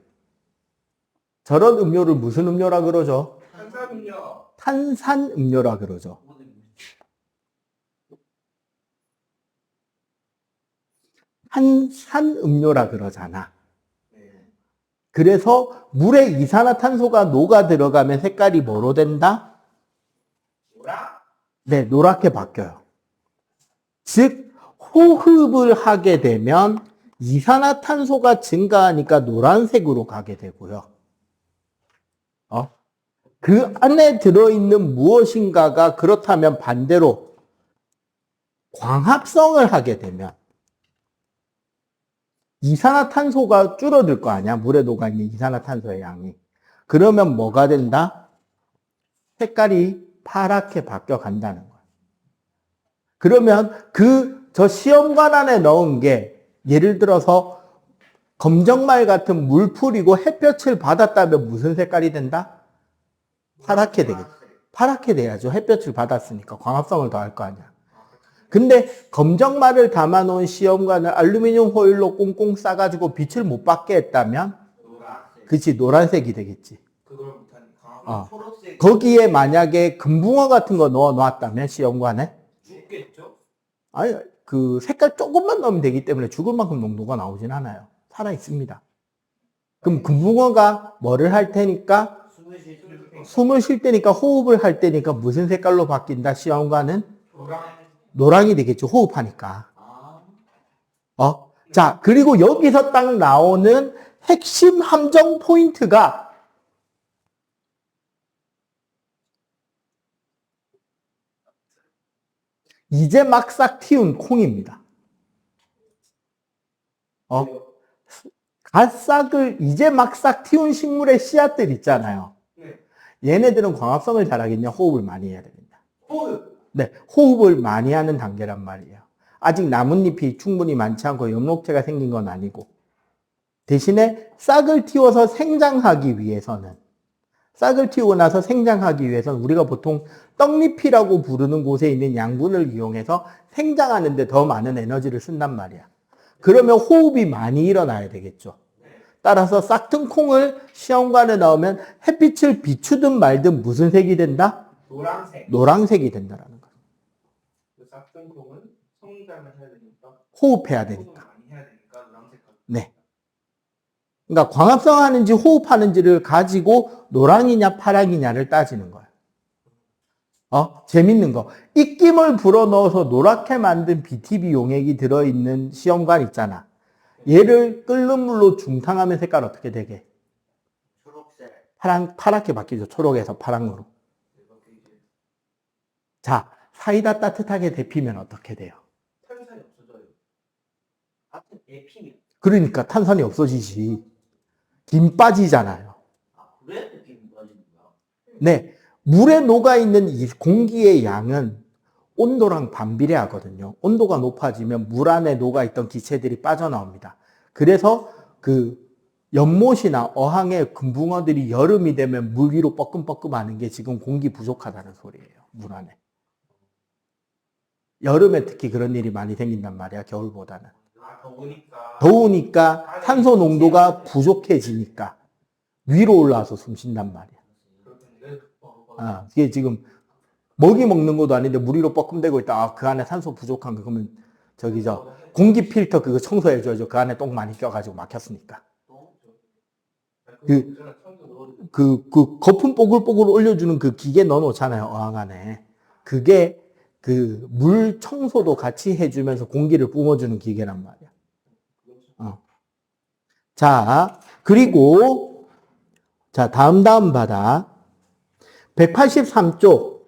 저런 음료를 무슨 음료라 그러죠? 탄산음료. 탄산음료라 그러죠. 탄산음료라 그러잖아. 그래서 물에 이산화탄소가 녹아 들어가면 색깔이 뭐로 된다? 노랑. 네, 노랗게 바뀌어요. 즉, 호흡을 하게 되면 이산화탄소가 증가하니까 노란색으로 가게 되고요. 그 안에 들어있는 무엇인가가 그렇다면 반대로 광합성을 하게 되면 이산화탄소가 줄어들 거 아니야? 물에 녹아있는 이산화탄소의 양이. 그러면 뭐가 된다? 색깔이 파랗게 바뀌어 간다는 거야. 그러면 저 시험관 안에 넣은 게 예를 들어서 검정말 같은 물풀이고 햇볕을 받았다면 무슨 색깔이 된다? 파랗게 되겠죠. 파랗게 돼야죠. 햇볕을 받았으니까 광합성을 더할 거 아니야. 근데 검정말을 담아놓은 시험관을 알루미늄 호일로 꽁꽁 싸가지고 빛을 못 받게 했다면 노란색. 그치 노란색이 되겠지. 그걸 못하니까. 초록색 거기에 만약에 금붕어 같은 거 넣어 놨다면 시험관에 죽겠죠? 아니 그 색깔 조금만 넣으면 되기 때문에 죽을 만큼 농도가 나오진 않아요. 살아 있습니다. 그럼 금붕어가 뭐를 할 테니까 숨을 쉴 때니까 호흡을 할 때니까 무슨 색깔로 바뀐다? 시험관은 노랑. 노랑이 되겠죠. 호흡하니까. 아, 자, 그리고 여기서 딱 나오는 핵심 함정 포인트가 이제 막 싹 틔운 콩입니다. 갓싹을 이제 막 싹 틔운 식물의 씨앗들 있잖아요. 네. 얘네들은 광합성을 잘하겠냐? 호흡을 많이 해야 됩니다. 호흡. 네, 호흡을 많이 하는 단계란 말이에요. 아직 나뭇잎이 충분히 많지 않고 엽록체가 생긴 건 아니고. 대신에 싹을 틔워서 생장하기 위해서는, 싹을 틔우고 나서 생장하기 위해서는 우리가 보통 떡잎이라고 부르는 곳에 있는 양분을 이용해서 생장하는데 더 많은 에너지를 쓴단 말이야. 그러면 호흡이 많이 일어나야 되겠죠. 따라서 싹퉁콩을 시험관에 나오면 햇빛을 비추든 말든 무슨 색이 된다? 노란색. 노란색이 된다라는 거예요. 그 싹등콩은 성장을 해야 되니까 호흡해야 호흡을 되니까. 많이 해야 되니까 노란색. 네. 그러니까 광합성하는지 호흡하는지를 가지고 노랑이냐 파랑이냐를 따지는 거예요. 재밌는 거. 입김을 불어넣어서 노랗게 만든 BTB 용액이 들어있는 시험관 있잖아. 얘를 끓는 물로 중탕하면 색깔 어떻게 되게? 초록색. 파랗게 바뀌죠. 초록에서 파랑으로. 자, 사이다 따뜻하게 데피면 어떻게 돼요? 탄산이 없어져요. 같은 에피면. 그러니까 탄산이 없어지지. 김 빠지잖아요. 왜 에피면 빠지는 거야? 네. 물에 녹아있는 이 공기의 양은 온도랑 반비례하거든요. 온도가 높아지면 물 안에 녹아있던 기체들이 빠져나옵니다. 그래서 그 연못이나 어항의 금붕어들이 여름이 되면 물 위로 뻐끔뻐끔 하는 게 지금 공기 부족하다는 소리예요. 물 안에. 여름에 특히 그런 일이 많이 생긴단 말이야. 겨울보다는. 더우니까. 더우니까 산소 농도가 부족해지니까 위로 올라와서 숨 쉰단 말이야. 이게 지금 먹이 먹는 것도 아닌데 물 위로 뻐끔대고 있다. 그 안에 산소 부족한 거 그러면 공기 필터 그거 청소해줘야죠. 그 안에 똥 많이 껴가지고 막혔으니까. 그 거품 뽀글뽀글 올려주는 그 기계 넣어놓잖아요. 어항 안에. 그게 그 물 청소도 같이 해주면서 공기를 뿜어주는 기계란 말이야. 자, 그리고 자, 다음 바다. 183쪽.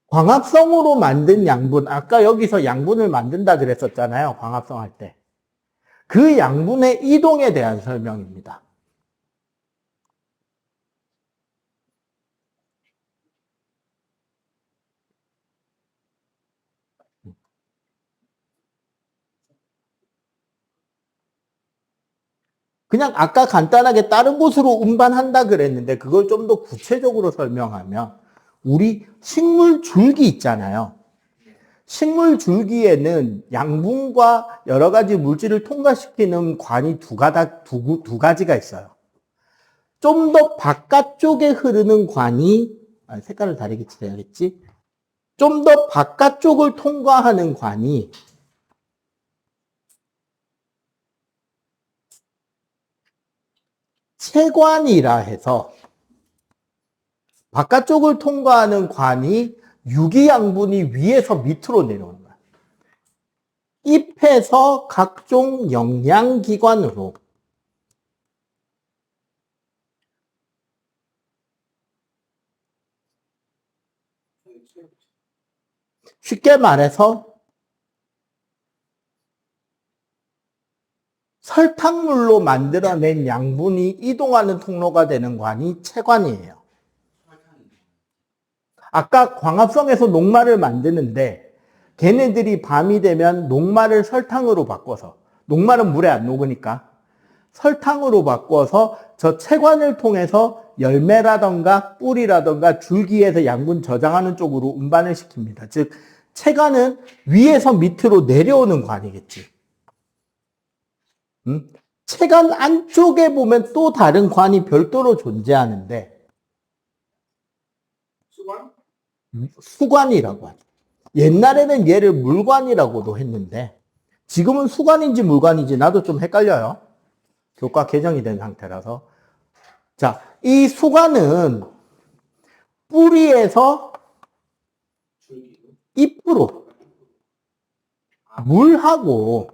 광합성으로 만든 양분. 아까 여기서 양분을 만든다 그랬었잖아요. 광합성 할 때. 그 양분의 이동에 대한 설명입니다. 그냥 아까 간단하게 다른 곳으로 운반한다 그랬는데 그걸 좀 더 구체적으로 설명하면 우리 식물 줄기 있잖아요. 식물 줄기에는 양분과 여러 가지 물질을 통과시키는 관이 두 가지가 있어요. 좀 더 바깥쪽에 흐르는 관이, 색깔을 다르게 칠해야겠지? 좀 더 바깥쪽을 통과하는 관이 채관이라 해서 바깥쪽을 통과하는 관이 유기양분이 위에서 밑으로 내려오는 거야. 잎에서 각종 영양기관으로 쉽게 말해서 설탕물로 만들어낸 양분이 이동하는 통로가 되는 관이 채관이에요. 아까 광합성에서 녹말을 만드는데 걔네들이 밤이 되면 녹말을 설탕으로 바꿔서, 녹말은 물에 안 녹으니까 설탕으로 바꿔서 저 채관을 통해서 열매라던가 뿔이라던가 줄기에서 양분 저장하는 쪽으로 운반을 시킵니다. 즉 채관은 위에서 밑으로 내려오는 관이겠지. 채관 안쪽에 보면 또 다른 관이 별도로 존재하는데 수관이라고 하죠. 옛날에는 얘를 물관이라고도 했는데 지금은 수관인지 물관인지 나도 좀 헷갈려요. 교과 개정이 된 상태라서. 자, 이 수관은 뿌리에서 잎으로 물하고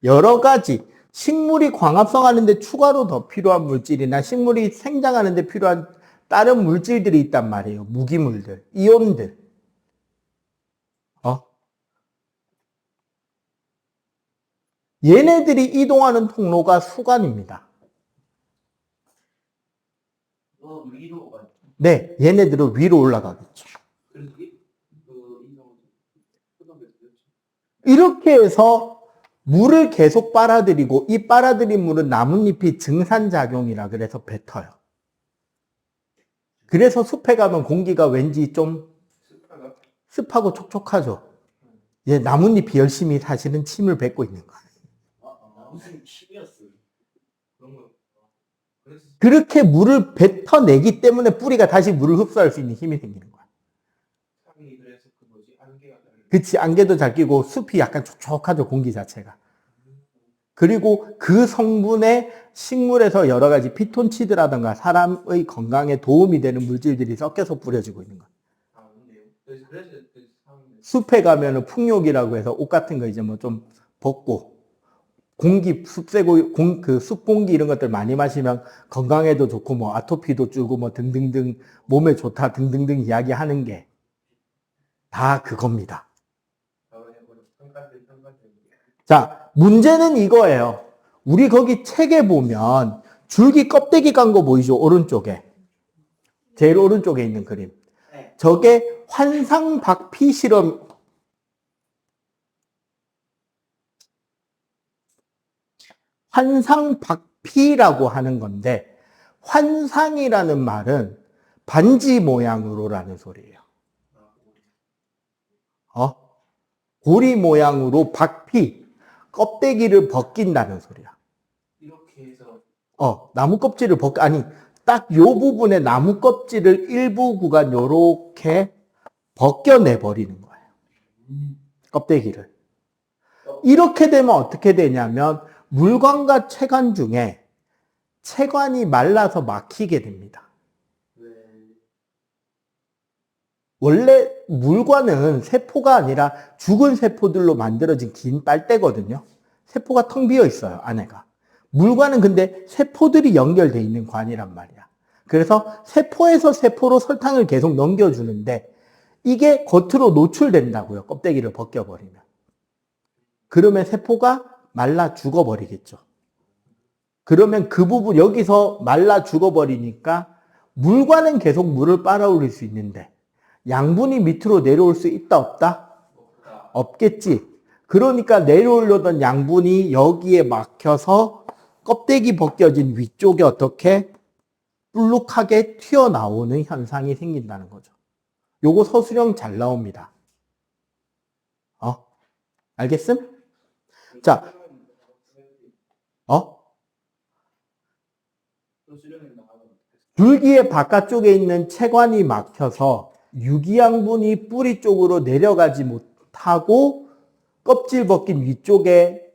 여러 가지 식물이 광합성하는데 추가로 더 필요한 물질이나 식물이 생장하는데 필요한 다른 물질들이 있단 말이에요. 무기물들, 이온들. 얘네들이 이동하는 통로가 수관입니다. 위로 가. 네, 얘네들은 위로 올라가겠죠. 이렇게 해서 물을 계속 빨아들이고 이 빨아들인 물은 나뭇잎이 증산작용이라 그래서 뱉어요. 그래서 숲에 가면 공기가 왠지 좀 습하다. 습하고 촉촉하죠. 예, 나뭇잎이 열심히 사실은 침을 뱉고 있는 거예요. 무슨 취미였어요. 그런 거. 그래서 그렇게 물을 뱉어내기 때문에 뿌리가 다시 물을 흡수할 수 있는 힘이 생기는 거야. 상이 그래서 그 뭐지 안개가 나는. 그치, 안개도 잘 끼고 숲이 약간 촉촉하죠, 공기 자체가. 그리고 그 성분에 식물에서 여러 가지 피톤치드라든가 사람의 건강에 도움이 되는 물질들이 섞여서 뿌려지고 있는 거야. 아 근데요. 그래서 그 상이 숲에 가면은 풍욕이라고 해서 옷 같은 거 이제 뭐 좀 벗고 공기 숲새고 그 숲 공기 이런 것들 많이 마시면 건강에도 좋고 뭐 아토피도 줄고 뭐 등등등 몸에 좋다 등등등 이야기하는 게 다 그겁니다. 자, 문제는 이거예요. 우리 거기 책에 보면 줄기 껍데기 깐 거 보이죠? 오른쪽에. 제일 오른쪽에 있는 그림. 네. 저게 환상박피 실험. 환상박피라고 하는 건데, 환상이라는 말은 반지 모양으로라는 소리예요. 고리 모양으로 박피, 껍데기를 벗긴다는 소리야. 이렇게 해서 나무 껍질을 아니, 딱 요 부분에 나무 껍질을 일부 구간 요렇게 벗겨내 버리는 거예요. 껍데기를. 이렇게 되면 어떻게 되냐면, 물관과 체관 중에 체관이 말라서 막히게 됩니다. 원래 물관은 세포가 아니라 죽은 세포들로 만들어진 긴 빨대거든요. 세포가 텅 비어 있어요, 안에가. 물관은 근데 세포들이 연결되어 있는 관이란 말이야. 그래서 세포에서 세포로 설탕을 계속 넘겨주는데 이게 겉으로 노출된다고요, 껍데기를 벗겨버리면. 그러면 세포가 말라 죽어버리겠죠. 그러면 그 부분, 여기서 말라 죽어버리니까 물관은 계속 물을 빨아올릴 수 있는데 양분이 밑으로 내려올 수 있다, 없다? 없겠지. 그러니까 내려오려던 양분이 여기에 막혀서 껍데기 벗겨진 위쪽에 어떻게 불룩하게 튀어나오는 현상이 생긴다는 거죠. 요거 서술형 잘 나옵니다. 알겠음? 자, 줄기의 바깥쪽에 있는 체관이 막혀서 유기양분이 뿌리 쪽으로 내려가지 못하고 껍질 벗긴 위쪽에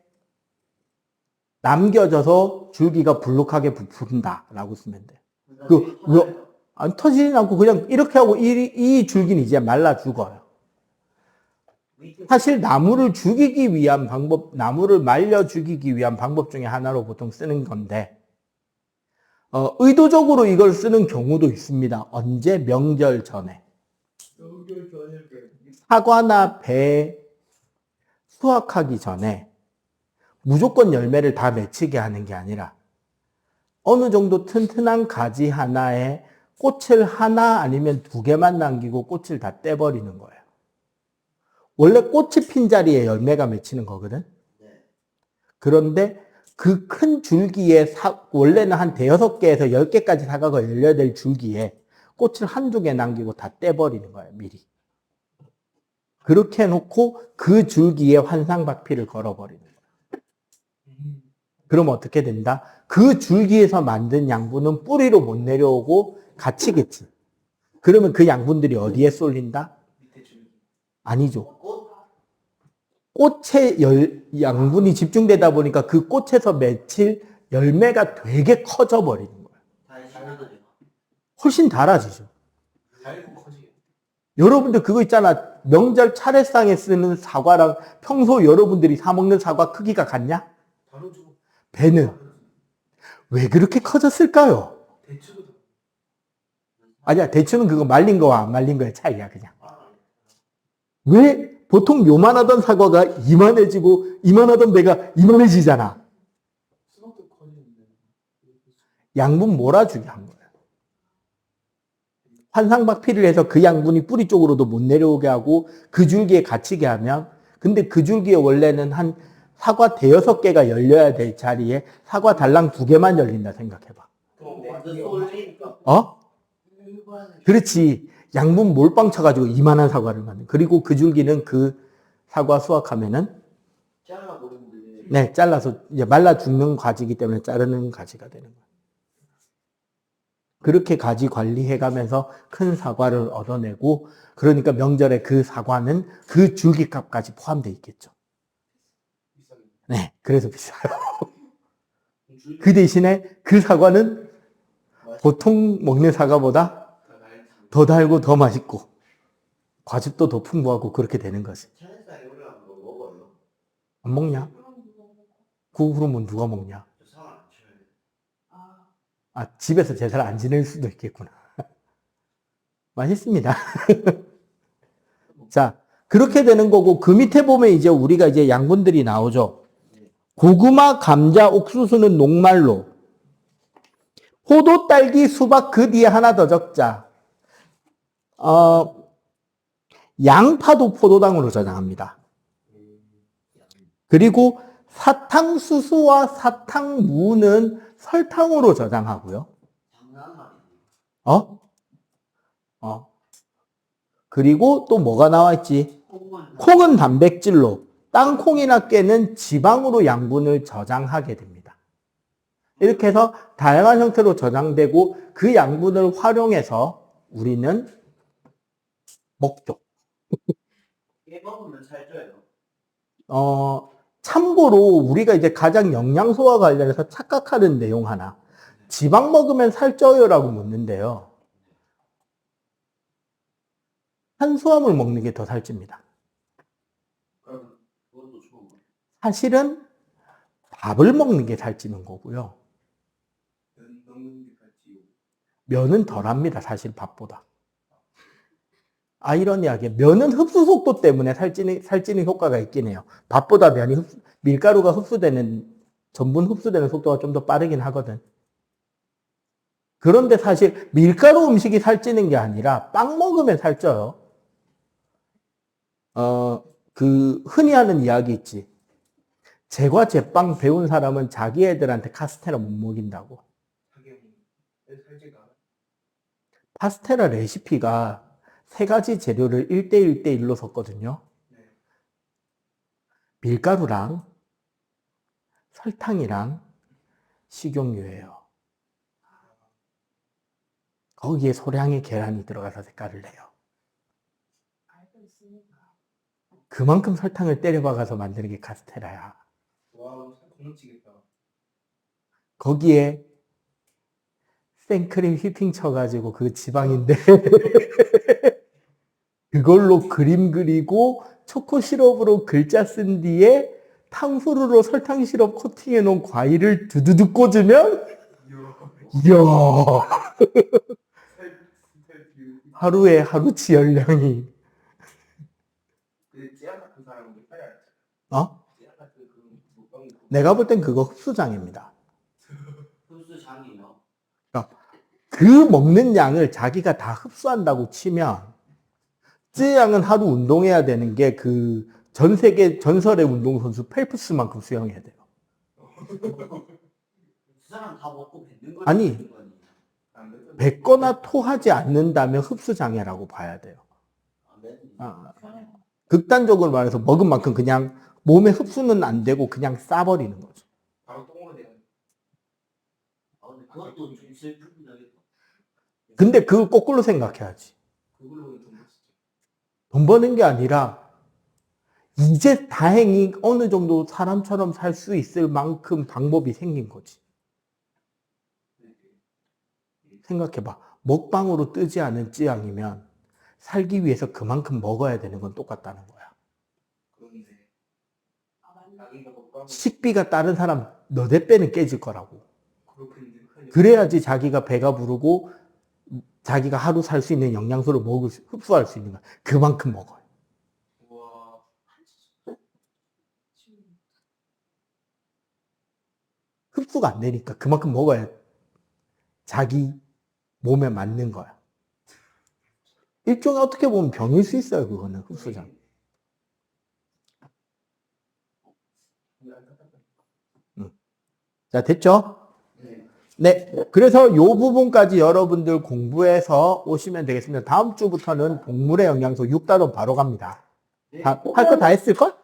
남겨져서 줄기가 불룩하게 부푼다라고 쓰면 돼. 안 터지진 않고 그냥 이렇게 하고 이 줄기는 이제 말라 죽어요. 사실 나무를 죽이기 위한 방법, 나무를 말려 죽이기 위한 방법 중에 하나로 보통 쓰는 건데 의도적으로 이걸 쓰는 경우도 있습니다. 언제? 명절 전에. 사과나 배 수확하기 전에 무조건 열매를 다 맺히게 하는 게 아니라 어느 정도 튼튼한 가지 하나에 꽃을 하나 아니면 2개만 남기고 꽃을 다 떼버리는 거예요. 원래 꽃이 핀 자리에 열매가 맺히는 거거든. 그런데 그 큰 줄기에 원래는 한 5개에서 10개까지 사과가 열려야 될 줄기에 꽃을 1-2개 남기고 다 떼버리는 거예요, 미리. 그렇게 해놓고 그 줄기에 환상박피를 걸어버리는 거예요. 그럼 어떻게 된다? 그 줄기에서 만든 양분은 뿌리로 못 내려오고 갇히겠지. 그러면 그 양분들이 어디에 쏠린다? 아니죠. 꽃에 양분이 집중되다 보니까 그 꽃에서 맺힐 열매가 되게 커져 버리는 거예요. 훨씬 달아지죠. 여러분들 그거 있잖아. 명절 차례상에 쓰는 사과랑 평소 여러분들이 사 먹는 사과 크기가 같냐? 배는 왜 그렇게 커졌을까요? 아니야, 대추는 그거 말린 거와 안 말린 거의 차이야, 그냥. 왜 보통 요만하던 사과가 이만해지고 이만하던 배가 이만해지잖아. 양분 몰아주게 한 거예요. 환상박피를 해서 그 양분이 뿌리 쪽으로도 못 내려오게 하고 그 줄기에 갇히게 하면 근데 그 줄기에 원래는 한 사과 대여섯 개가 열려야 될 자리에 사과 달랑 2개만 열린다 생각해봐. 완전 쏠리니까. 어? 그렇지. 양분 몰빵 쳐가지고 이만한 사과를 만든. 그리고 그 줄기는 그 사과 수확하면은 잘라버리는데. 네, 잘라서 이제 말라 죽는 가지이기 때문에 자르는 가지가 되는 거예요. 그렇게 가지 관리해가면서 큰 사과를 얻어내고, 그러니까 명절에 그 사과는 그 줄기값까지 포함되어 있겠죠. 네, 그래서 비싸요. 그 대신에 그 사과는 보통 먹는 사과보다 더 달고 더 맛있고 과즙도 더 풍부하고 그렇게 되는 거지. 차례상에 올라간 거 먹어요. 안 먹냐? 그러면 누가 먹냐? 저 상을 안 쳐요. 아, 집에서 제사를 안 지낼 수도 있겠구나. 맛있습니다. 자, 그렇게 되는 거고, 그 밑에 보면 이제 우리가 이제 양분들이 나오죠. 고구마, 감자, 옥수수는 녹말로. 포도, 딸기, 수박 그 뒤에 하나 더 적자. 양파도 포도당으로 저장합니다. 그리고 사탕수수와 사탕무는 설탕으로 저장하고요. 장난 어? 말이지. 그리고 또 뭐가 나와 있지? 콩은 단백질로, 땅콩이나 깨는 지방으로 양분을 저장하게 됩니다. 이렇게 해서 다양한 형태로 저장되고 그 양분을 활용해서 우리는 먹죠. 깨 먹으면 살쪄요. 참고로 우리가 이제 가장 영양소와 관련해서 착각하는 내용 하나. 지방 먹으면 살쪄요라고 묻는데요. 탄수화물 먹는 게 더 살찝니다. 그것도 좋은 거. 사실은 밥을 먹는 게 살찌는 거고요. 면은 덜합니다. 사실 밥보다. 아이러니하게 면은 흡수 속도 때문에 살찌는 효과가 있긴 해요. 밥보다 밀가루가 흡수되는, 전분 흡수되는 속도가 좀 더 빠르긴 하거든. 그런데 사실 밀가루 음식이 살찌는 게 아니라 빵 먹으면 살쪄요. 흔히 하는 이야기 있지. 제과 제빵 배운 사람은 자기 애들한테 카스테라 못 먹인다고. 파스테라 레시피가 3가지 재료를 1대1대1로 섞거든요. 밀가루랑 설탕이랑 식용유예요. 거기에 소량의 계란이 들어가서 색깔을 내요. 그만큼 설탕을 때려박아서 만드는 게 카스테라야. 와, 고무치겠다. 거기에 생크림 휘핑 쳐가지고 그 지방인데 그걸로 그림 그리고 초코 시럽으로 글자 쓴 뒤에 탕후루로 설탕 시럽 코팅해 놓은 과일을 두두둑 꽂으면 이야 하루에 하루치 열량이 찌약 같은 사람은 팔아야 돼. 찌약 같은 그 먹방. 내가 볼 땐 그거 흡수장입니다. 흡수장이요. 그 먹는 양을 자기가 다 흡수한다고 치면 쯔양은 하루 운동해야 되는 게 그 전 세계 전설의 운동선수 펠프스만큼 수영해야 돼요. 그 사람 다 먹고 뱉는 거 아니, 뱉거나 토하지 않는다면 흡수장애라고 봐야 돼요. 극단적으로 말해서 먹은 만큼 그냥 몸에 흡수는 안 되고 그냥 싸버리는 거죠. 바로 똥으로 돼요. 근데 그것도 좀 슬프긴 하겠다. 근데 그걸 거꾸로 생각해야지. 그걸로 돈 벌지. 돈 버는 게 아니라 이제 다행히 어느 정도 사람처럼 살 수 있을 만큼 방법이 생긴 거지. 생각해봐. 먹방으로 뜨지 않은 찌양이면 살기 위해서 그만큼 먹어야 되는 건 똑같다는 거야. 그런데 자기가 먹방 식비가 다른 사람 너댓 배는 깨질 거라고. 그렇게 그래야지 자기가 배가 부르고 자기가 하루 살 수 있는 영양소를 흡수할 수 있는 거야. 그만큼 먹어요. 와. 흡수가 안 되니까 그만큼 먹어야 자기 몸에 맞는 거야. 일종의 어떻게 보면 병일 수 있어요. 그거는 흡수장. 자, 됐죠? 네. 네. 그래서 요 부분까지 여러분들 공부해서 오시면 되겠습니다. 다음 주부터는 동물의 영양소 6단원 바로 갑니다. 할 거 다 했을걸?